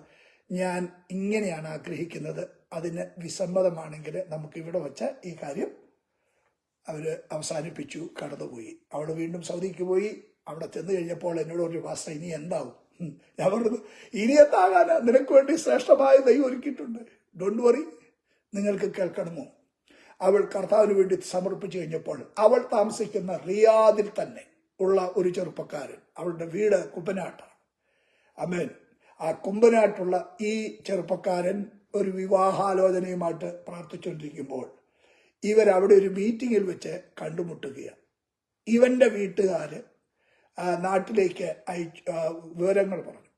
ഞാൻ ഇങ്ങനെയാണ് ആഗ്രഹിക്കുന്നത്. അതിന് വിസമ്മതമാണെങ്കിൽ നമുക്ക് ഇവിടെ വച്ച് ഈ കാര്യം അവർ അവസാനിപ്പിച്ചു, കടന്നുപോയി. അവൾ വീണ്ടും സൗദിക്ക് പോയി. അവിടെ ചെന്ന് കഴിഞ്ഞപ്പോൾ എന്നോട് ഒരു പാസ്റ്റർ, ഇനി എന്താവും? ഞാൻ പറഞ്ഞത്, ഇനി എന്താകാൻ, നിനക്ക് വേണ്ടി ശ്രേഷ്ഠമായ ദൈവം ഒരുക്കിയിട്ടുണ്ട്, ഡോണ്ട് വറി. നിങ്ങൾക്ക് കേൾക്കണമോ? അവൾ കർത്താവിന് വേണ്ടി സമർപ്പിച്ചു കഴിഞ്ഞപ്പോൾ അവൾ താമസിക്കുന്ന റിയാദിൽ തന്നെ ഉള്ള ഒരു ചെറുപ്പക്കാരൻ, അവളുടെ വീട് കുമ്പനാട്ടാണ്. ആമേൻ. ആ കുമ്പനാട്ടുള്ള ഈ ചെറുപ്പക്കാരൻ ഒരു വിവാഹാലോചനയുമായിട്ട് പ്രാർത്ഥിച്ചുകൊണ്ടിരിക്കുമ്പോൾ ഇവരവിടെ ഒരു മീറ്റിങ്ങിൽ വെച്ച് കണ്ടുമുട്ടുകയാണ്. ഇവന്റെ വീട്ടുകാർ നാട്ടിലേക്ക് വിവരങ്ങൾ പറഞ്ഞു.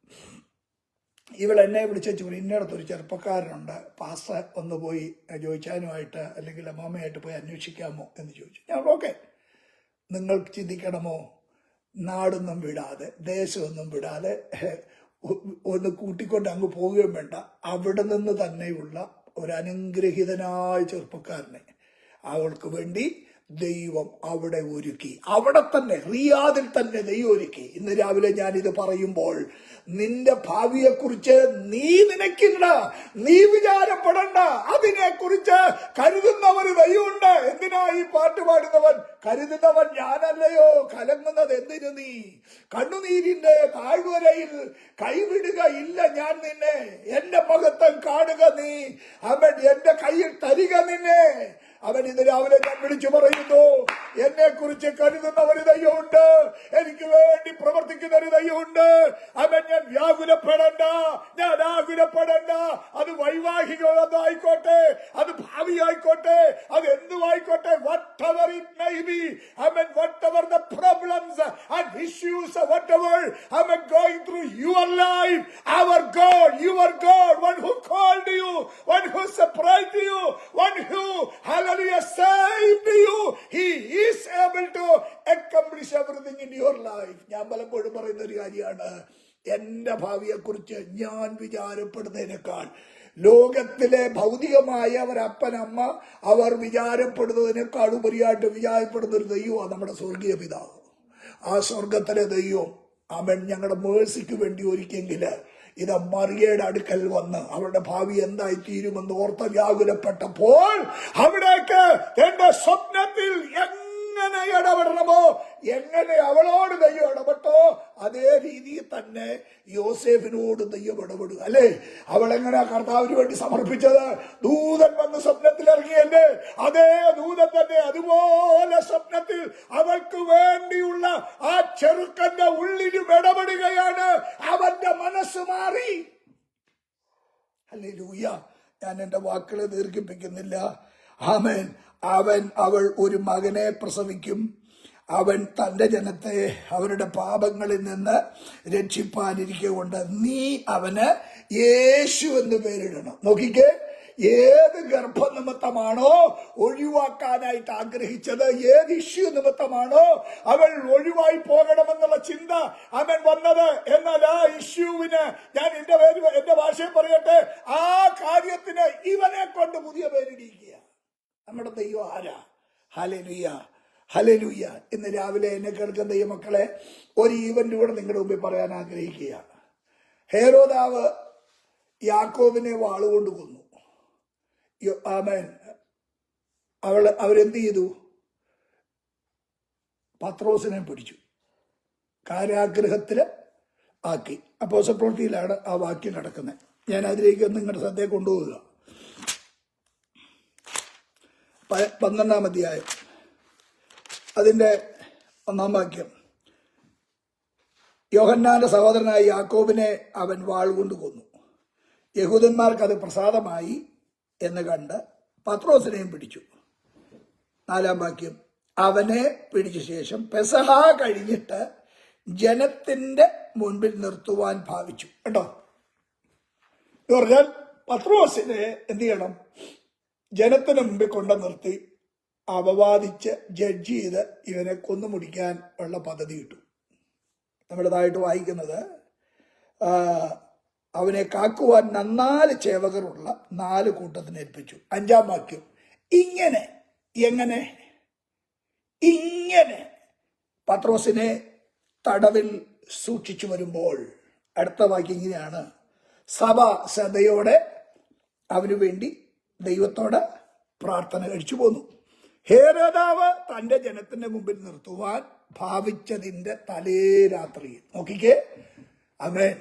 ഇവൾ എന്നെ വിളിച്ചു, ഇന്നടത്തൊരു ചെറുപ്പക്കാരനുണ്ട്, പാസ്റ്റർ ഒന്ന് പോയി ജോയിച്ചാനുമായിട്ട് അല്ലെങ്കിൽ അമ്മാമ്മയായിട്ട് പോയി അന്വേഷിക്കാമോ എന്ന് ചോദിച്ചു. ഞാൻ ഓക്കെ, നിങ്ങൾ ചിന്തിക്കണമോ, നാടൊന്നും വിടാതെ ദേശമൊന്നും വിടാതെ ഒന്ന് കൂട്ടിക്കൊണ്ട് അങ്ങ് പോവുകയും വേണ്ട, അവിടെ നിന്ന് തന്നെയുള്ള ഒരു അനുഗ്രഹീതനായ ചെറുപ്പക്കാരനെ അവൾക്ക് വേണ്ടി ദൈവം അവിടെ ഒരുക്കി. അവിടെ തന്നെ റിയാദിൽ തന്നെ ദൈവം ഒരുക്കി. ഇന്ന് രാവിലെ ഞാനിത് പറയുമ്പോൾ നിന്റെ ഭാവിയെക്കുറിച്ച് നീ നിനക്കില്ല, നീ വിചാരപ്പെടണ്ട. അതിനെക്കുറിച്ച് കരുതുന്നവർ ദൈവമുണ്ട്. എന്തിനാ ഈ പാട്ട് പാടുന്നവൻ? കരുതുന്നവൻ ഞാനല്ലയോ? കലങ്ങുന്നത് എന്തിനു നീ? കണ്ണുനീരിന്റെ താഴ്വരയിൽ കൈവിടുക ഇല്ല ഞാൻ നിന്നെ. എന്റെ മഹത്വം കാണുക നീ. അവൻ എന്റെ കയ്യിൽ തരിക നിന്നെ. അവൻ ഇന്ന് രാവിലെ ഞാൻ വിളിച്ചു പറയുന്നു, എന്നെ കുറിച്ച് കരുതുന്ന ഒരു ദൈവമുണ്ട്, എനിക്ക് വേണ്ടി പ്രവർത്തിക്കുന്ന ഒരു ദൈവമുണ്ട്. അവൻ ഞാൻ വ്യാകുലപ്പെടണ്ട, ഞാൻ ആകുലപ്പെടണ്ട. അത് വൈവാഹികമായിക്കോട്ടെ, അത് ഭാവിയായിക്കോട്ടെ, അത് എന്തുമായിക്കോട്ടെ, whatever it may be, amen, whatever the problems and issues, whatever amen going through your life, our God, your God, one who called you, one who separated you, one who hallelujah saved you, he is able to accomplish everything in your life. ഞാൻ പലപ്പോഴും പറയുന്ന ഒരു കാര്യമാണ്, എന്റെ ഭാവിയെക്കുറിച്ച് ഞാൻ വിചാരപ്പെടുന്നതിനേക്കാൾ ലോകത്തിലെ ഭൗതികമായ ഒരപ്പനമ്മ അവർ വിചാരപ്പെടുന്നതിനേക്കാൾ ഉപരിയായിട്ട് വിചാരപ്പെടുന്ന ഒരു ദൈവമാണ് നമ്മുടെ സ്വർഗീയ പിതാവ്. ആ സ്വർഗത്തിലെ ദൈവം അവൻ ഞങ്ങളുടെ മേഴ്സിക്ക് വേണ്ടി ഒരുക്കിയെങ്കിൽ ഇത് മറിയയുടെ അടുക്കൽ വന്ന് അവളുടെ ഭാവി എന്തായി തീരുമെന്ന് ഓർത്ത് വ്യാകുലപ്പെട്ടപ്പോൾ അവിടേക്ക് എന്റെ സ്വപ്നത്തിൽ എങ്ങനെ ഇടപെടണമോ, എങ്ങനെ അവളോട് ദൈവം ഇടപെട്ടോ അതേ രീതിയിൽ തന്നെ യോസേഫിനോട് ദൈവം ഇടപെടുക. അല്ലേ? അവളെങ്ങനെ കർത്താവിന് വേണ്ടി സമർപ്പിച്ചത്? ദൂതൻ വന്ന് സ്വപ്നത്തിൽ ഇറങ്ങിയല്ലേ? അതേ ദൂതൻ തന്നെ അതുപോലെ സ്വപ്നത്തിൽ അവൾക്ക് വേണ്ടിയുള്ള ആ ചെറുക്കന്റെ ഉള്ളിലും ഇടപെടുകയാണ്. അവന്റെ മനസ്സ് മാറി. ഹല്ലേലൂയ. ഞാൻ എന്റെ വാക്കുകളെ ദീർഘിപ്പിക്കുന്നില്ല. ആമേൻ. അവൾ ഒരു മകനെ പ്രസവിക്കും. അവൻ തന്റെ ജനത്തെ അവരുടെ പാപങ്ങളിൽ നിന്ന് രക്ഷിപ്പാനിരിക്കൊണ്ട് നീ അവന് യേശു എന്ന് പേരിടണം. നോക്കിക്കേ, ഏത് ഗർഭനിമിത്തമാണോ ഒഴിവാക്കാനായിട്ട് ആഗ്രഹിച്ചത്, ഏത് ഇഷ്യൂ നിമിത്തമാണോ അവൾ ഒഴിവായി പോകണമെന്നുള്ള ചിന്ത അവൻ വന്നത്, എന്നാൽ ആ ഇഷ്യൂവിന് ഞാൻ എന്റെ ഭാഷയിൽ പറയട്ടെ, ആ കാര്യത്തിന് ഇവനെ കൊണ്ട് പുതിയ പേരിടിക്കുക. നമ്മുടെ ദൈവം ആരാ? Hallelujah, hallelujah. ഇന്ന് രാവിലെ എന്നെ കേൾക്കുന്ന ദൈവമക്കളെ, ഒരു ഈവന്റ് കൂടെ നിങ്ങളുടെ മുമ്പിൽ പറയാൻ ആഗ്രഹിക്കുകയാണ്. ഹേരോദാവ് യാക്കോബിനെ വാളുകൊണ്ട് കൊന്നു. ആമേൻ. അവരെന്ത് ചെയ്തു? പത്രോസിനെ പിടിച്ചു, കാരാഗ്രഹത്തിൽ ആക്കി. അപ്പോസ്തല പ്രവൃത്തിയിലാണ് ആ വാക്യം നടക്കുന്നത്. ഞാൻ അതിലേക്ക് നിങ്ങളുടെ ശ്രദ്ധയെ കൊണ്ടുപോവുക. 12-ാം അധ്യായം അതിന്റെ 1-ാം വാക്യം. യോഹന്നാന്റെ സഹോദരനായ യാക്കോബിനെ അവൻ വാൾ കൊണ്ട് കൊന്നു. യഹൂദന്മാർക്ക് അത് പ്രസാദമായി എന്ന് കണ്ട് പത്രോസിനെയും പിടിച്ചു. 4-ാം വാക്യം, അവനെ പിടിച്ച ശേഷം പെസഹ കഴിഞ്ഞിട്ട് ജനത്തിന്റെ മുൻപിൽ നിർത്തുവാൻ ഭാവിച്ചു. കേട്ടോ, എന്ന് പറഞ്ഞാൽ പത്രോസിനെ എന്ത് ചെയ്യണം? ജനത്തിന് മുമ്പിൽ കൊണ്ട് നിർത്തി അപവാദിച്ച് ജഡ്ജ് ചെയ്ത് ഇവനെ കൊന്നുമുടിക്കാൻ ഉള്ള പദ്ധതി കിട്ടും. നമ്മളിതായിട്ട് വായിക്കുന്നത്, അവനെ കാക്കുവാൻ 4 ചേവകരുള്ള 4 കൂട്ടത്തിന് ഏൽപ്പിച്ചു. 5-ാം വാക്യം, ഇങ്ങനെ പത്രോസിനെ തടവിൽ സൂക്ഷിച്ചു വരുമ്പോൾ, അടുത്ത വാക്യം ഇങ്ങനെയാണ്, സഭ ശ്രദ്ധയോടെ അവനു വേണ്ടി ദൈവത്തോട് പ്രാർത്ഥന കഴിച്ചു പോന്നു. ഹേരോദാവ് തന്റെ ജനത്തിന്റെ മുമ്പിൽ നിർത്തുവാൻ ഭാവിച്ചതിന്റെ തലേ രാത്രിയിൽ, നോക്കിക്കേ, ആമേൻ,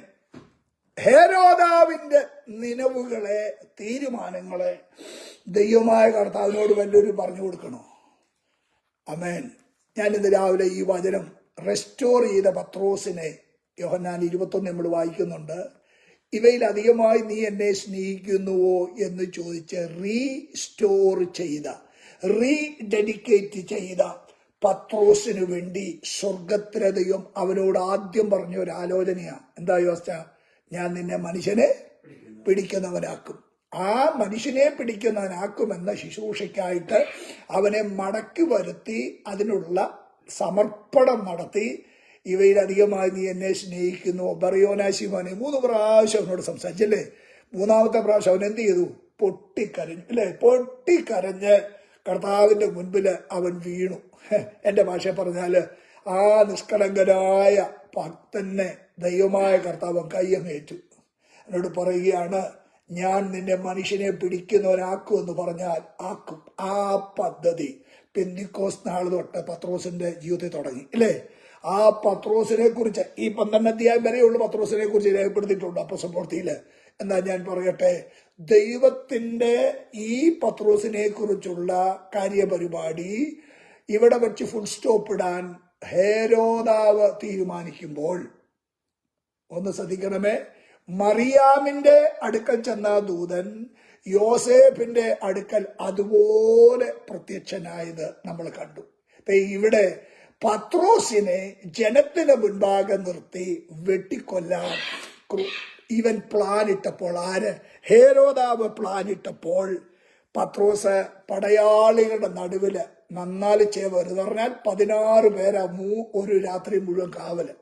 ഹേരോദാവിന്റെ നിലവുകളെ, തീരുമാനങ്ങളെ ദൈവമായ കർത്താവിനോട് വല്ലവരും പറഞ്ഞു കൊടുക്കണോ? ആമേൻ. ഞാനിന്ന് രാവിലെ ഈ വചനം റെസ്റ്റോർ ചെയ്ത പത്രോസിനെ യോഹന്നാൻ 21 നമ്മൾ വായിക്കുന്നുണ്ട്. ഇവയിൽ അധികമായി നീ എന്നെ സ്നേഹിക്കുന്നുവോ എന്ന് ചോദിച്ച് റീസ്റ്റോർ ചെയ്ത, റീഡെഡിക്കേറ്റ് ചെയ്ത പത്രോസിനു വേണ്ടി സ്വർഗത്തിലെ ദൈവം അവനോട് ആദ്യം പറഞ്ഞ ഒരു ആലോചനയാണ്. എന്താ യോസ്റ്റ? ഞാൻ നിന്നെ മനുഷ്യനെ പിടിക്കുന്നവനാക്കും. ആ മനുഷ്യനെ പിടിക്കുന്നവനാക്കുമെന്ന ശുശ്രൂഷയ്ക്കായിട്ട് അവനെ മടക്കി വരുത്തി അതിനുള്ള സമർപ്പണം നടത്തി. ഇവയിലധികമായി നീ എന്നെ സ്നേഹിക്കുന്നു ബറിയോനാശിമോനെ 3 പ്രാവശ്യം അവനോട് സംസാരിച്ചല്ലേ. 3-ാമത്തെ പ്രാവശ്യം അവൻ എന്ത് ചെയ്തു? പൊട്ടിക്കരഞ്ഞു അല്ലേ? പൊട്ടിക്കരഞ്ഞ് കർത്താവിന്റെ മുൻപിൽ അവൻ വീണു. എന്റെ ഭാഷ പറഞ്ഞാല് ആ നിഷ്കളങ്കരായ ഭക്തനെ ദൈവമായ കർത്താവ് കയ്യങ്ങേറ്റു. എന്നോട് പറയുകയാണ്, ഞാൻ നിന്നെ മനുഷ്യനെ പിടിക്കുന്നവനാക്കുമെന്ന് പറഞ്ഞാൽ ആക്കും. ആ പദ്ധതി പെന്തിക്കോസ് നാൾ തൊട്ട് പത്രോസിന്റെ ജീവിതത്തിൽ തുടങ്ങി അല്ലേ? ആ പത്രോസിനെ കുറിച്ച് ഈ 12 അധ്യായം വരെയുള്ള പത്രോസിനെ കുറിച്ച് രേഖപ്പെടുത്തിയിട്ടുണ്ട് അപ്പോസ്തലപ്രവൃത്തിയില്. എന്നാ ഞാൻ പറയട്ടെ, ദൈവത്തിന്റെ ഈ പത്രോസിനെ കുറിച്ചുള്ള കാര്യപരിപാടി ഇവിടെ വെച്ച് ഫുൾ സ്റ്റോപ്പ് ഇടാൻ ഹേരോദാവ് തീരുമാനിക്കുമ്പോൾ ഒന്ന് ശ്രദ്ധിക്കണമേ. മറിയാമിന്റെ അടുക്കൽ ചെന്ന ദൂതൻ യോസേഫിന്റെ അടുക്കൽ അതുപോലെ പ്രത്യക്ഷനായത് നമ്മൾ കണ്ടു. ഇവിടെ പത്രോസിനെ ജനത്തിന് മുൻപാകെ നിർത്തി വെട്ടിക്കൊല്ലാൻ ഇവൻ പ്ലാൻ ഇട്ടപ്പോൾ, ആര്? ഹേരോദാവ് പ്ലാൻ ഇട്ടപ്പോൾ പത്രോസ് പടയാളികളുടെ നടുവില് 4 ചേവർ എന്ന് പറഞ്ഞാൽ 16 പേരാ ഒരു രാത്രി മുഴുവൻ കാവല്.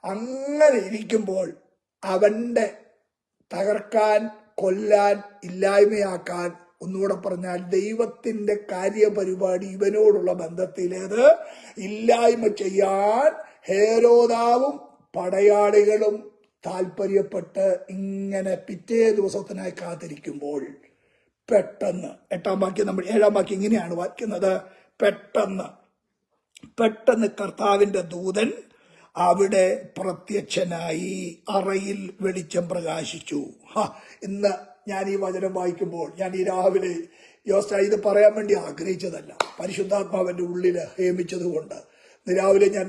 അങ്ങനെ ഇരിക്കുമ്പോൾ അവന്റെ തകർക്കാൻ, കൊല്ലാൻ, ഇല്ലായ്മയാക്കാൻ, ഒന്നുകൂടെ പറഞ്ഞാൽ ദൈവത്തിന്റെ കാര്യപരിപാടി ഇവനോടുള്ള ബന്ധത്തിലേത് ഇല്ലായ്മ ചെയ്യാൻ ഹേരോദാവും പടയാളികളും താല്പര്യപ്പെട്ട് ഇങ്ങനെ പിറ്റേ ദിവസത്തിനായി കാത്തിരിക്കുമ്പോൾ പെട്ടെന്ന് 8-ാം വാക്യം, നമ്മൾ 7-ാം വാക്യം ഇങ്ങനെയാണ് വായിക്കുന്നത്, പെട്ടെന്ന് കർത്താവിന്റെ ദൂതൻ അവിടെ പ്രത്യക്ഷനായി, അറയിൽ വെളിച്ചം പ്രകാശിച്ചു. ഇന്ന് ഞാൻ ഈ വചനം വായിക്കുമ്പോൾ, ഞാൻ ഈ രാവിലെ ഇത് പറയാൻ വേണ്ടി ആഗ്രഹിച്ചതല്ല, പരിശുദ്ധാത്മാവിന്റെ ഉള്ളിൽ ഹേമിച്ചതുകൊണ്ട് രാവിലെ ഞാൻ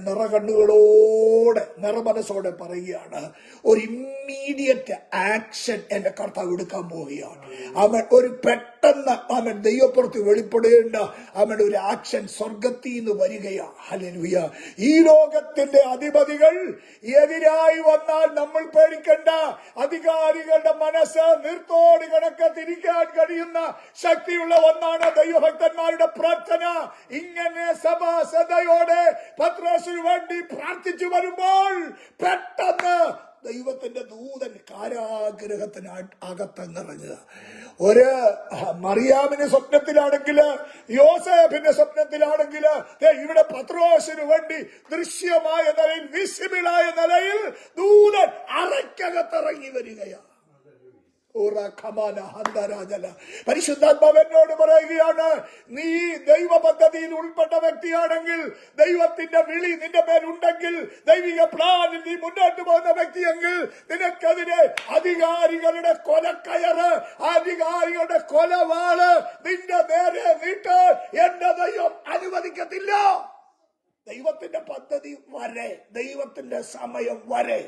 നിറമനസ്സോടെ പറയുകയാണ്, ഒരു ഇമ്മീഡിയറ്റ് ആക്ഷൻ എന്റെ കർത്താവ് എടുക്കാൻ പോവുകയാണ്. അവൻ ഒരു പെട്ടെന്ന് അവൻ ദൈവപ്പുറത്ത് വെളിപ്പെടേണ്ട അവൻ ഒരു ആക്ഷൻ സ്വർഗത്തിൽ നിന്ന് വരികയാണ്. ഹല്ലേലൂയ. ഈ ലോകത്തിന്റെ അധിപതികൾ എതിരായി വന്നാൽ നമ്മൾ പേടിക്കണ്ട. അധികാരികളുടെ മനസ്സ് നിർത്തോട് കണക്ക് തിരിക്കാൻ കഴിയുന്ന ശക്തിയുള്ള ഒന്നാണ് ദൈവഭക്തന്മാരുടെ പ്രാർത്ഥന. ഇങ്ങനെ സഭാസദയോടെ പത്രോസിനു വേണ്ടി പ്രാർത്ഥിച്ചു വരുമ്പോൾ പെട്ടെന്ന് ദൈവത്തിന്റെ ദൂതൻ കാരാഗ്രഹത്തിന് അകത്തങ്ങിറങ്ങുക. ഒരു മറിയാമിന്റെ സ്വപ്നത്തിലാണെങ്കിൽ, യോസേഫിന്റെ സ്വപ്നത്തിലാണെങ്കിൽ, ഇവിടെ പത്രോസിനു വേണ്ടി ദൃശ്യമായ നിലയിൽ, വിസിബിളായ നിലയിൽ ദൂതൻ അറയ്ക്കകത്തിറങ്ങി വരികയാണ്. പരിശുദ്ധാത്മാവ് എന്നോട് പറയുകയാണ്, നീ ദൈവ പദ്ധതിയിൽ ഉൾപ്പെട്ട വ്യക്തിയാണെങ്കിൽ, ദൈവത്തിന്റെ വിളി നിന്റെ മേലുണ്ടെങ്കിൽ, ദൈവിക പ്ലാനിൽ നീ മുന്നോട്ട് പോകുന്ന വ്യക്തിയെങ്കിൽ, നിനക്കെതിരെ അധികാരികളുടെ കൊലക്കയറ്, അധികാരികളുടെ കൊലവാള് നിന്റെ നേരെ നീട്ടാൻ എന്റെ ദൈവം അനുവദിക്കത്തില്ല. ദൈവത്തിന്റെ പദ്ധതി വരെ, ദൈവത്തിന്റെ സമയം വരെ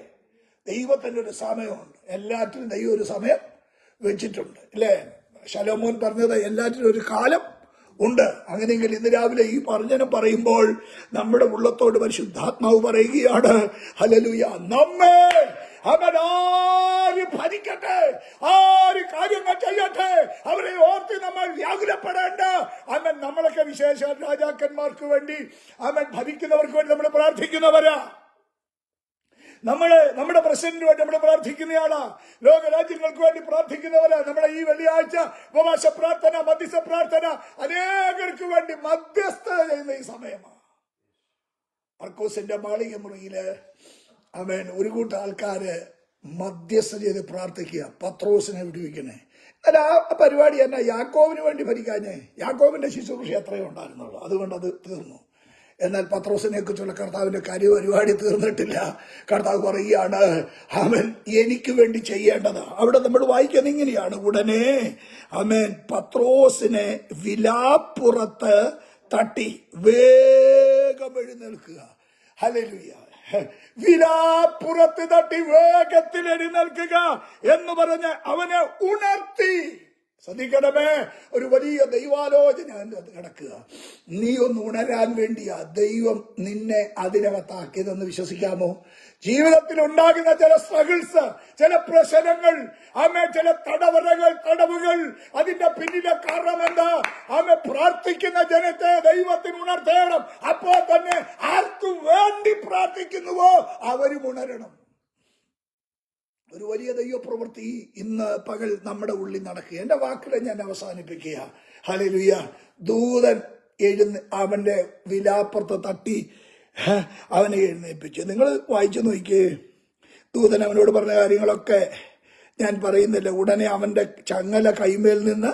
ദൈവത്തിൻ്റെ ഒരു സമയമുണ്ട്. എല്ലാറ്റിനും ദൈവം ഒരു സമയം വെച്ചിട്ടുണ്ട്, അല്ലേ? ശലോമോൻ പറഞ്ഞത് എല്ലാറ്റിനും ഒരു കാലം ഉണ്ട്. അങ്ങനെയെങ്കിൽ ഇന്ന് രാവിലെ ഈ പറഞ്ഞനം പറയുമ്പോൾ നമ്മുടെ ഉള്ളത്തോട് പരിശുദ്ധാത്മാവ് പറയുകയാണ്, ഹല്ലേലൂയ, നമ്മെ അവൻ ആര് ഭരിക്കട്ടെ, ആര് കാര്യങ്ങൾ ചെയ്യട്ടെ, അവരെ ഓർത്ത് നമ്മൾ വ്യാകുലപ്പെടേണ്ട. അവൻ നമ്മളൊക്കെ വിശേഷ രാജാക്കന്മാർക്ക് വേണ്ടി, അവൻ ഭരിക്കുന്നവർക്ക് വേണ്ടി നമ്മൾ പ്രാർത്ഥിക്കുന്നവരാ. നമ്മുടെ പ്രസിഡന്റിന് വേണ്ടി നമ്മൾ പ്രാർത്ഥിക്കുന്നയാളാ. ലോകരാജ്യങ്ങൾക്ക് വേണ്ടി പ്രാർത്ഥിക്കുന്നവരാ. നമ്മുടെ ഈ വെള്ളിയാഴ്ച ഉപവാസ പ്രാർത്ഥന, മധ്യസ്ഥ പ്രാർത്ഥന അനേകർക്ക് വേണ്ടി മധ്യസ്ഥത ചെയ്യുന്ന ഈ സമയമാണ്. മർക്കോസിന്റെ മാളിക മുറിയില് അവൻ ഒരു കൂട്ടം ആൾക്കാര് മധ്യസ്ഥ ചെയ്ത് പ്രാർത്ഥിക്കുക, പത്രോസിനെ വിടുവിക്കണേ. അല്ല, ആ പരിപാടി തന്നെ യാക്കോബിന് വേണ്ടി ഭരിക്കാഞ്ഞേ. യാക്കോബിന്റെ ശുശ്രൂഷ എത്രയോ ഉണ്ടായിരുന്നുള്ളൂ, അതുകൊണ്ട് അത് തീർന്നു. എന്നാൽ പത്രോസിനെ കുറിച്ചുള്ള കർത്താവിന്റെ പരിപാടി തീർന്നിട്ടില്ല. കർത്താവ് പറയുകയാണ്, അവൻ എനിക്ക് വേണ്ടി ചെയ്യേണ്ടത്. അവിടെ നമ്മൾ വായിക്കുന്നത് ഇങ്ങനെയാണ്, ഉടനെ അവൻ പത്രോസിനെ വിലാപ്പുറത്ത് തട്ടി വേഗം എഴുന്നേൽക്കുക. ഹല്ലേലൂയ. വിലാപ്പുറത്ത് തട്ടി വേഗത്തിൽ എഴുന്നേൽക്കുക എന്ന് പറഞ്ഞ് അവനെ ഉണർത്തി. ശ്രദ്ധിക്കണമേ, ഒരു വലിയ ദൈവാലോചന അതിനകത്ത് കിടക്കുക. നീ ഒന്ന് ഉണരാൻ വേണ്ടിയാ ദൈവം നിന്നെ അതിനകത്താക്കിയതെന്ന് വിശ്വസിക്കാമോ? ജീവിതത്തിൽ ഉണ്ടാകുന്ന ചില സ്ട്രഗിൾസ്, ചില പ്രശ്നങ്ങൾ, ചില തടവുകൾ, അതിന്റെ പിന്നിലെ കാരണം എന്താ? പ്രാർത്ഥിക്കുന്ന ജനത്തെ ദൈവത്തിന് ഉണർത്തേണം. അപ്പോൾ തന്നെ ആർക്കു വേണ്ടി പ്രാർത്ഥിക്കുന്നുവോ അവരും ഉണരണം. ഒരു വലിയ ദൈവപ്രവൃത്തി ഇന്ന് പകൽ നമ്മുടെ ഉള്ളിൽ നടക്കുക. എന്റെ വാക്കുകളെ ഞാൻ അവസാനിപ്പിക്കുക. ഹല്ലേലൂയ. ദൂതൻ അവന്റെ വിലാപ്പുറത്ത് തട്ടി അവനെ എഴുന്നേൽപ്പിച്ചു. നിങ്ങൾ വായിച്ചു നോക്കിയേ, ദൂതൻ അവനോട് പറഞ്ഞ കാര്യങ്ങളൊക്കെ ഞാൻ പറയുന്നില്ല. ഉടനെ അവന്റെ ചങ്ങല കൈമേൽ നിന്ന്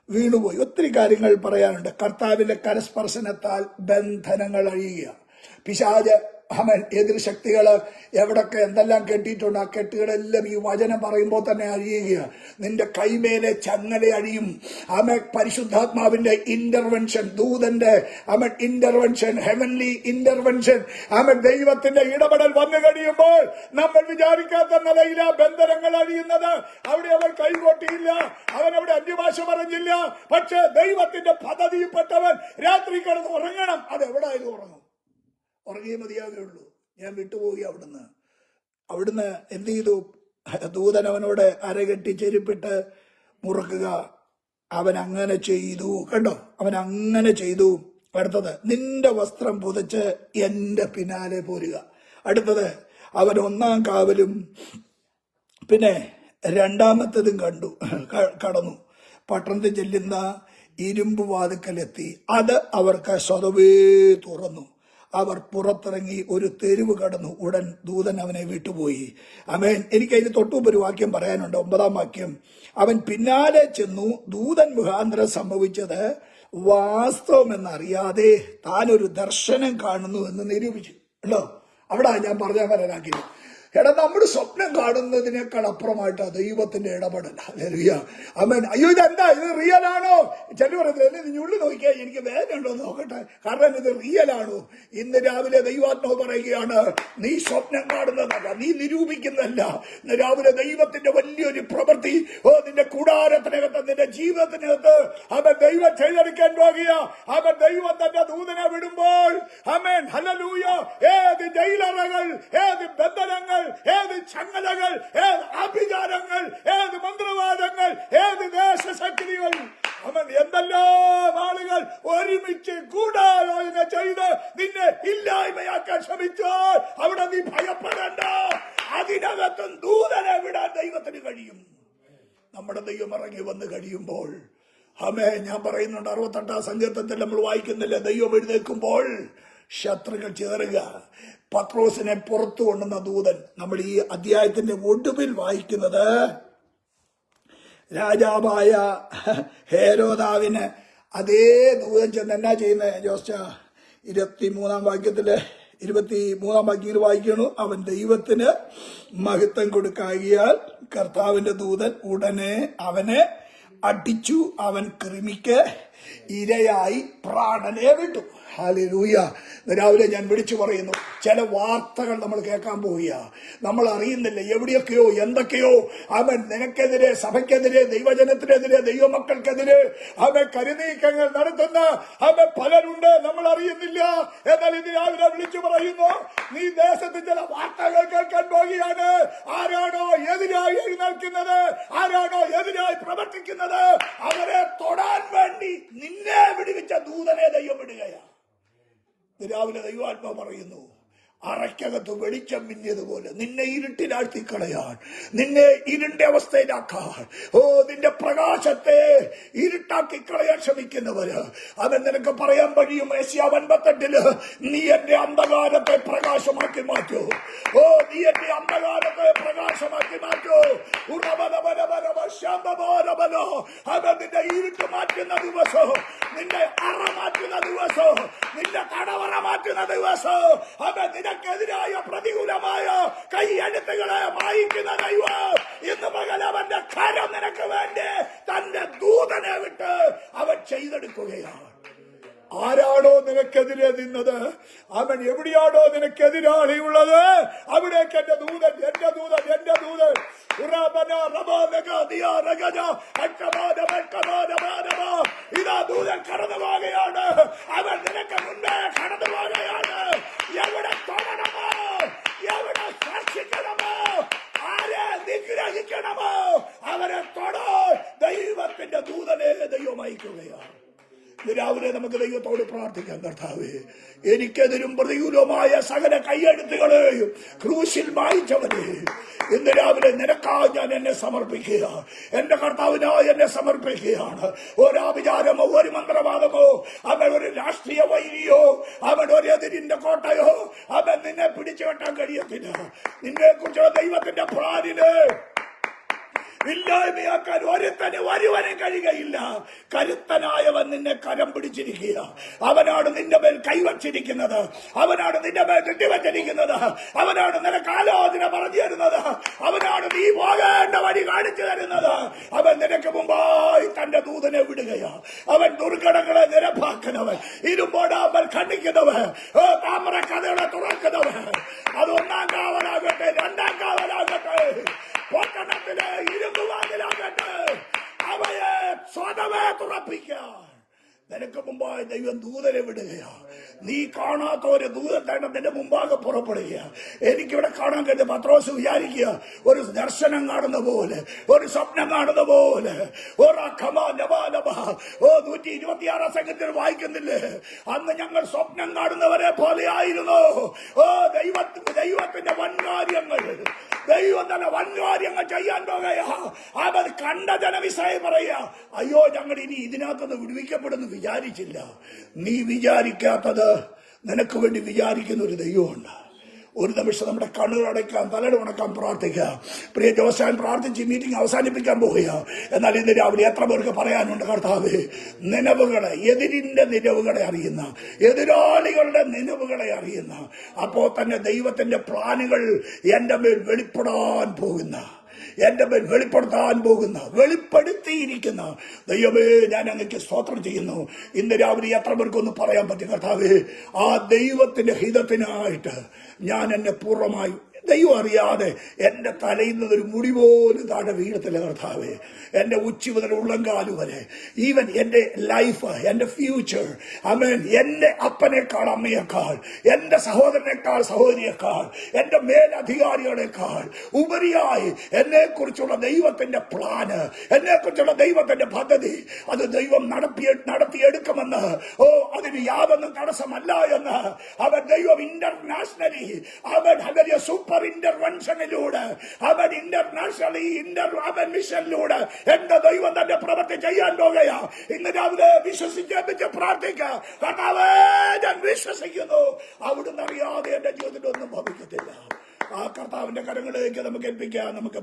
വീണുപോയി. ഒത്തിരി കാര്യങ്ങൾ പറയാനുണ്ട്. കർത്താവിന്റെ കരസ്പർശനത്താൽ ബന്ധനങ്ങൾ അഴിയുക. പിശാച് എതിർ ശക്തികള് എവിടൊക്കെ എന്തെല്ലാം കെട്ടിയിട്ടുണ്ട്, ആ കെട്ടുകളെല്ലാം ഈ വചനം പറയുമ്പോൾ തന്നെ അഴിയുക. നിന്റെ കൈമേലെ ചങ്ങല അഴിയും. പരിശുദ്ധാത്മാവിന്റെ ഇന്റർവെൻഷൻ, ദൂതന്റെ ഇന്റർവെൻഷൻ, ഹെവൻലി ഇന്റർവെൻഷൻ, ദൈവത്തിന്റെ ഇടപെടൽ വന്നു കഴിയുമ്പോൾ നമ്മൾ വിചാരിക്കാത്ത നിലയില ബന്ധനങ്ങൾ അഴിയുന്നത്. അവിടെ അവൻ കൈകൊട്ടിയില്ല, അവൻ അവിടെ അന്യഭാഷ പറഞ്ഞില്ല. പക്ഷെ ദൈവത്തിന്റെ പദ്ധതിയിൽപ്പെട്ടവൻ രാത്രി കിടന്ന് ഉറങ്ങണം. അതെവിടായാലും ഉറങ്ങിയേ മതിയാവുകയുള്ളൂ. ഞാൻ വിട്ടുപോയി. അവിടുന്ന് എന്ത് ചെയ്തു? ദൂതൻ അവനോട് അരകെട്ടി ചെരുപ്പിട്ട് മുറുക്കുക. അവൻ അങ്ങനെ ചെയ്തു. കണ്ടോ, അവൻ അങ്ങനെ ചെയ്തു. അടുത്തത്, നിന്റെ വസ്ത്രം പുതച്ച് എന്റെ പിന്നാലെ പോരുക. അടുത്തത്, അവൻ 1-ാം കാവലും പിന്നെ 2-ാമത്തതും കടന്നു. പട്ടണത്തിൽ ചെല്ലുന്ന ഇരുമ്പ് വാതിക്കലെത്തി. അത് അവർക്ക് സ്വതവേ തുറന്നു. അവർ പുറത്തിറങ്ങി ഒരു തെരുവ് കടന്നു. ഉടൻ ദൂതൻ അവനെ വിട്ടുപോയി. എനിക്കതിന് തൊട്ടുമുമ്പ് ഒരു വാക്യം പറയാനുണ്ട്, 9-ാം വാക്യം. അവൻ പിന്നാലെ ചെന്നു. ദൂതൻ മുഖാന്തരം സംഭവിച്ചത് വാസ്തവമെന്നറിയാതെ താനൊരു ദർശനം കാണുന്നു എന്ന് നിരൂപിച്ചു. അല്ലോ, അവിടെ ഞാൻ പറഞ്ഞാൽ വരാനാക്കില്ല. എടാ, നമ്മുടെ സ്വപ്നം കാണുന്നതിനേക്കാൾ അപ്പുറമായിട്ടാ ദൈവത്തിന്റെ ഇടപെടൽ. ഹല്ലേലൂയ. ആമേൻ. അയ്യോ, ഇതെന്താ, ഇത് റിയൽ ആണോ? ചില പറയുന്നത് നീ ഉള്ളു നോക്കിയാൽ എനിക്ക് വേദന ഉണ്ടോ നോക്കട്ടെ, കാരണം ഇത് റിയൽ ആണോ? ഇന്ന് രാവിലെ ദൈവാത്മാവ് പറയുകയാണ്, നീ സ്വപ്നം കാണുന്നതല്ല, നീ നിരൂപിക്കുന്നതല്ല. ഇന്ന് രാവിലെ ദൈവത്തിന്റെ വലിയൊരു പ്രവൃത്തി നിന്റെ കൂടാരത്തിനകത്ത്, നിന്റെ ജീവിതത്തിനകത്ത് ദൈവം ചെയ്തെടുക്കാൻ പോകുക. ദൈവം തന്റെ ദൂതനെ വിടുമ്പോൾ ഹല്ലേലൂയ, ഏത് ജയിലറകൾ, ഏത് ബന്ധനങ്ങൾ, ഏത് ചങ്ങലകൾ, ഏത് ആഭിചാരങ്ങൾ, ഏത് മന്ത്രവാദങ്ങൾ, ഏത് ദേശശക്തികൾ, എന്തെല്ലാം ആളുകൾ ഒരുമിച്ച് ഗൂഢാലോചന ചെയ്ത് നിന്നെ ഇല്ലായ്മയാക്കാൻ ശ്രമിച്ചാൽ അവിടെ നീ ഭയപ്പെടേണ്ട. അതിനകത്തും ദൂതനെ വിടാൻ ദൈവത്തിന് കഴിയും. നമ്മുടെ ദൈവം ഇറങ്ങി വന്ന് കഴിയുമ്പോൾ ഞാൻ പറയുന്നുണ്ട്, 68-ാം സങ്കീർത്തനത്തിൽ നമ്മൾ വായിക്കുന്നില്ല, ദൈവം എഴുന്നേൽക്കുമ്പോൾ ശത്രുക്കൾ ചേറുക. പത്രോസിനെ പുറത്തു കൊണ്ടുവന്ന ദൂതൻ. നമ്മൾ ഈ അധ്യായത്തിന്റെ ഒടുവിൽ വായിക്കുന്നത് രാജാവായ ഹേരോദാവിന് അതേ ദൂതൻ ചെന്ന് എന്നാ ചെയ്യുന്നത്? ജോസ്റ്റ 23-ാം വാക്യത്തില് 23-ാം വാക്യത്തിൽ വായിക്കണു, അവൻ ദൈവത്തിന് മഹത്വം കൊടുക്കാകിയാൽ കർത്താവിന്റെ ദൂതൻ ഉടനെ അവനെ അടിച്ചു. അവൻ കൃമിക്ക് ഇരയായി പ്രാണനെ വിട്ടു. ഹല്ലേലൂയ. രാവിലെ ഞാൻ വിളിച്ചു പറയുന്നു, ചില വാർത്തകൾ നമ്മൾ കേൾക്കാൻ പോവുക, നമ്മൾ അറിയുന്നില്ല, എവിടെയൊക്കെയോ എന്തൊക്കെയോ അവൻ നിനക്കെതിരെ, സഭയ്ക്കെതിരെ, ദൈവജനത്തിനെതിരെ, ദൈവമക്കൾക്കെതിരെ അവൻ കരുനീക്കങ്ങൾ നടത്തുന്ന അവൻ പലരുണ്ട്, നമ്മൾ അറിയുന്നില്ല. എന്നാൽ ഇത് രാവിലെ വിളിച്ചു പറയുന്നു, നീ ദേശത്ത് ചില വാർത്തകൾ കേൾക്കാൻ പോവുകയാണ്. ആരാണോ എതിരായി എഴുന്നേൽക്കുന്നത്, ആരാണോ എതിരായി പ്രവർത്തിക്കുന്നത്, അവരെ തൊടാൻ വേണ്ടി നിന്നെ വിടുവിച്ച ദൂതനെ ദൈവം വിടുകയാണ്. രാവിലെ ദൈവാത്മാ പറയുന്നു, അറയ്ക്കകത്ത് വെളിച്ചം മിന്നിയതുപോലെ നിന്നെ ഇരുട്ടിലാഴ്ത്തി കളയാൻ, നിന്നെ ഇരുണ്ട അവസ്ഥയിലാക്കാൻ, നിന്റെ പ്രകാശത്തെ ഇരുട്ടാക്കി കളയാൻ ശ്രമിക്കുന്നവര് അവൻ നിനക്ക് പറയാൻ കഴിയും. ഏശയ്യാ 58 നീ എന്റെ അന്ധകാരത്തെ പ്രകാശമാക്കി മാറ്റൂ. നീ എന്റെ അന്ധകാരത്തെ പ്രകാശമാക്കി മാറ്റൂ. അവൻ നിന്റെ ഇരുട്ട് മാറ്റുന്ന ദിവസം, നിന്റെ അറ മാറ്റുന്ന ദിവസം, നിന്റെ തടവറ മാറ്റുന്ന ദിവസം, അവൻ നിനക്കെതിരായ പ്രതികൂലമായ കൈയെഴുത്തുകളെ മായിക്കുന്ന ദൈവം ഇന്ന് പകൽ അവന്റെ കരം നിനക്ക് വേണ്ടി തന്റെ ദൂതനെ വിട്ട് അവൻ ചെയ്തെടുക്കുകയാണ്. ആരാണോ നിനക്കെതിരെ നിന്നത്, അവൻ എവിടെയാണോ നിനക്കെതിരാളിയുള്ളത്, അവിടേക്ക് എന്റെ ദൂതൻ, എന്റെ ദൂതൻ, എന്റെ ദൂതൻ ഇതാ ദൂതൻ കടന്നു പോകുകയാണ്. അവൻ നിനക്ക് മുന്നേ കടന്നു പോകുകയാണ്. എവിടെ തൊടണമോ, എവിടെ സ്പർശിക്കണമോ, ആരെ നിഗ്രഹിക്കണമോ അവരെ തൊടോ ദൈവത്തിന്റെ ദൂതനെ ദൈവം അയക്കുകയാണ്. രാവിലെ നമുക്ക് ദൈവത്തോട് പ്രാർത്ഥിക്കാം, കർത്താവേ, എനിക്കെതിരും പ്രതികൂലമായ സകല കൈയെഴുത്തുകളെയും ക്രൂശിൽ മായിച്ചവനെ ഇന്ന് രാവിലെ നിനക്കായി ഞാൻ എന്നെ സമർപ്പിക്കുക, എന്റെ കർത്താവിനായി എന്നെ സമർപ്പിക്കുകയാണ്. ഒരാഭിചാരമോ, ഒരു മന്ത്രവാദമോ, അവൻ ഒരു രാഷ്ട്രീയ വൈരിയോ, അവൻ ഒരു എതിരിന്റെ കോട്ടയോ അവൻ നിന്നെ പിടിച്ചു കെട്ടാൻ കഴിയത്തില്ല. നിന്നെ കുറിച്ചുള്ള ദൈവത്തിന്റെ പ്രാണിന് ഇല്ലായ്മയാക്കാൻ ഒരുവനും കഴിയുകയില്ല. കരുത്തനായവൻ നിന്നെ കരം പിടിച്ചിരിക്കുക, അവനാണ് നിന്റെ മേൽ കൈവച്ചിരിക്കുന്നത്, അവനാണ് നിന്റെ മേൽ കെട്ടിവച്ചിരിക്കുന്നത്, അവനാണ് നിനക്ക് ആലോചന പറഞ്ഞു തരുന്നത്, അവനാണ് നീ പോകേണ്ട വഴി കാണിച്ചു തരുന്നത്. അവൻ നിനക്ക് മുമ്പായി തന്റെ ദൂതനെ വിടുകയാ. അവൻ ദുർഘടങ്ങളെ നിരപ്പാക്കുന്നവൻ, ഇരുമ്പോടാമ്പൽ ഖണ്ഡിക്കുന്നവൻ, താമര കഥകളെ തുറക്കുന്നവൻ. അത് ഒന്നാം കാവലാകട്ടെ, രണ്ടാം കാവലാകട്ടെ, പട്ടണത്തിലെ ഇരുമ്പുവാതിലാകട്ടെ, അവയെ സ്വതവേ തുറപ്പിക്കാൻ നിനക്ക് മുമ്പായി ദൈവം ദൂതനെ വിടുകയാ. നീ കാണാത്ത ഒരു ദൂതൻ നിന്റെ മുമ്പാകെ പുറപ്പെടുക. എനിക്കിവിടെ കാണാൻ കഴിയും. പത്രോസ് വിചാരിക്കുക, ഒരു ദർശനം കാണുന്ന പോലെ, ഒരു സ്വപ്നം കാണുന്ന പോലെ. 126 സംഘത്തിൽ വായിക്കുന്നില്ലേ, അന്ന് ഞങ്ങൾ സ്വപ്നം കാണുന്നവരെ പോലെ ആയിരുന്നു. ദൈവത്തിന്റെ വൻകാര്യങ്ങൾ, ദൈവം തന്നെ വൻകാര്യങ്ങൾ ചെയ്യാൻ പോകുകയാ. അവൻ കണ്ട ജനവിസായി പറയാ, അയ്യോ ഞങ്ങൾ ഇനി ഇതിനകത്തുനിന്ന് വിടുവിക്കപ്പെടുന്നു വിചാരിച്ചില്ല. നീ വിചാരിക്കാത്തത് നിനക്ക് വേണ്ടി വിചാരിക്കുന്ന ഒരു ദൈവമുണ്ട്. ഒരു നിമിഷം നമ്മുടെ കണ്ണുകളടയ്ക്കാം, തലയുണക്കാൻ പ്രാർത്ഥിക്കാം. പ്രിയ ജോസാൻ പ്രാർത്ഥിച്ച് മീറ്റിംഗ് അവസാനിപ്പിക്കാൻ പോവുക. എന്നാൽ ഇന്ന് രാവിലെ എത്ര പേർക്ക് പറയാനുണ്ട്, കർത്താവേ, നിലവുകളെ, എതിരിന്റെ നിലവുകളെ അറിയുന്ന, എതിരാളികളുടെ നിലവുകളെ അറിയുന്ന, അപ്പോൾ തന്നെ ദൈവത്തിന്റെ പ്ലാനുകൾ എന്റെ മേൽ വെളിപ്പെടാൻ പോകുന്ന, എന്റെ മേൽ വെളിപ്പെടുത്താൻ പോകുന്ന, വെളിപ്പെടുത്തിയിരിക്കുന്ന ദൈവമേ, ഞാൻ അങ്ങേക്ക് സ്തോത്രം ചെയ്യുന്നു. ഇന്ന് രാവിലെ എത്ര പേർക്കൊന്ന് പറയാൻ പറ്റും, കർത്താവേ, ആ ദൈവത്തിന്റെ ഹിതത്തിനായിട്ട് ഞാൻ എന്നെ പൂർണ്ണമായി, ദൈവം അറിയാതെ എന്റെ തലയിൽ നിന്നൊരു മുടി പോലും താഴെ വീഴത്തില്ല കർത്താവേ. എന്റെ ഉച്ചി മുതൽ ഉള്ളങ്കാലു വരെ, ഈവൻ എന്റെ ലൈഫ്, എന്റെ ഫ്യൂച്ചർ, അമേൻ, എന്റെ അപ്പനേക്കാൾ അമ്മയേക്കാൾ, എന്റെ സഹോദരനേക്കാൾ സഹോദരിയേക്കാൾ, എന്റെ മേലധികാരികളെക്കാൾ ഉപരിയായി എന്നെ കുറിച്ചുള്ള ദൈവത്തിന്റെ പ്ലാന്, എന്നെ കുറിച്ചുള്ള ദൈവത്തിന്റെ പദ്ധതി, അത് ദൈവം നടത്തിയെടുക്കുമെന്ന്, അതിന് യാതൊന്നും തടസ്സമല്ല എന്ന് അവൻ ദൈവം ഇന്റർനാഷണലി, അവൻ സൂപ്പർ ഇന്റർവെൻഷനിലൂടെ, അവൻ ഇന്റർനാഷണലി അവൻ മിഷനിലൂടെ എന്റെ ദൈവം തന്റെ പ്രവൃത്തി ചെയ്യാൻ പോകുകയാ. ഇന്ന് രാവിലെ വിശ്വസിച്ച് പ്രാർത്ഥിക്കുക, കർത്താവേ, ഞാൻ വിശ്വസിക്കുന്നു, അവിടുന്ന് അറിയാതെ എന്റെ ജീവിതത്തിൽ ഒന്നും ഭവിക്കത്തില്ല. ആ കർത്താവിന്റെ കരങ്ങളിലേക്ക് നമുക്ക് ഏൽപ്പിക്കാം. നമുക്ക്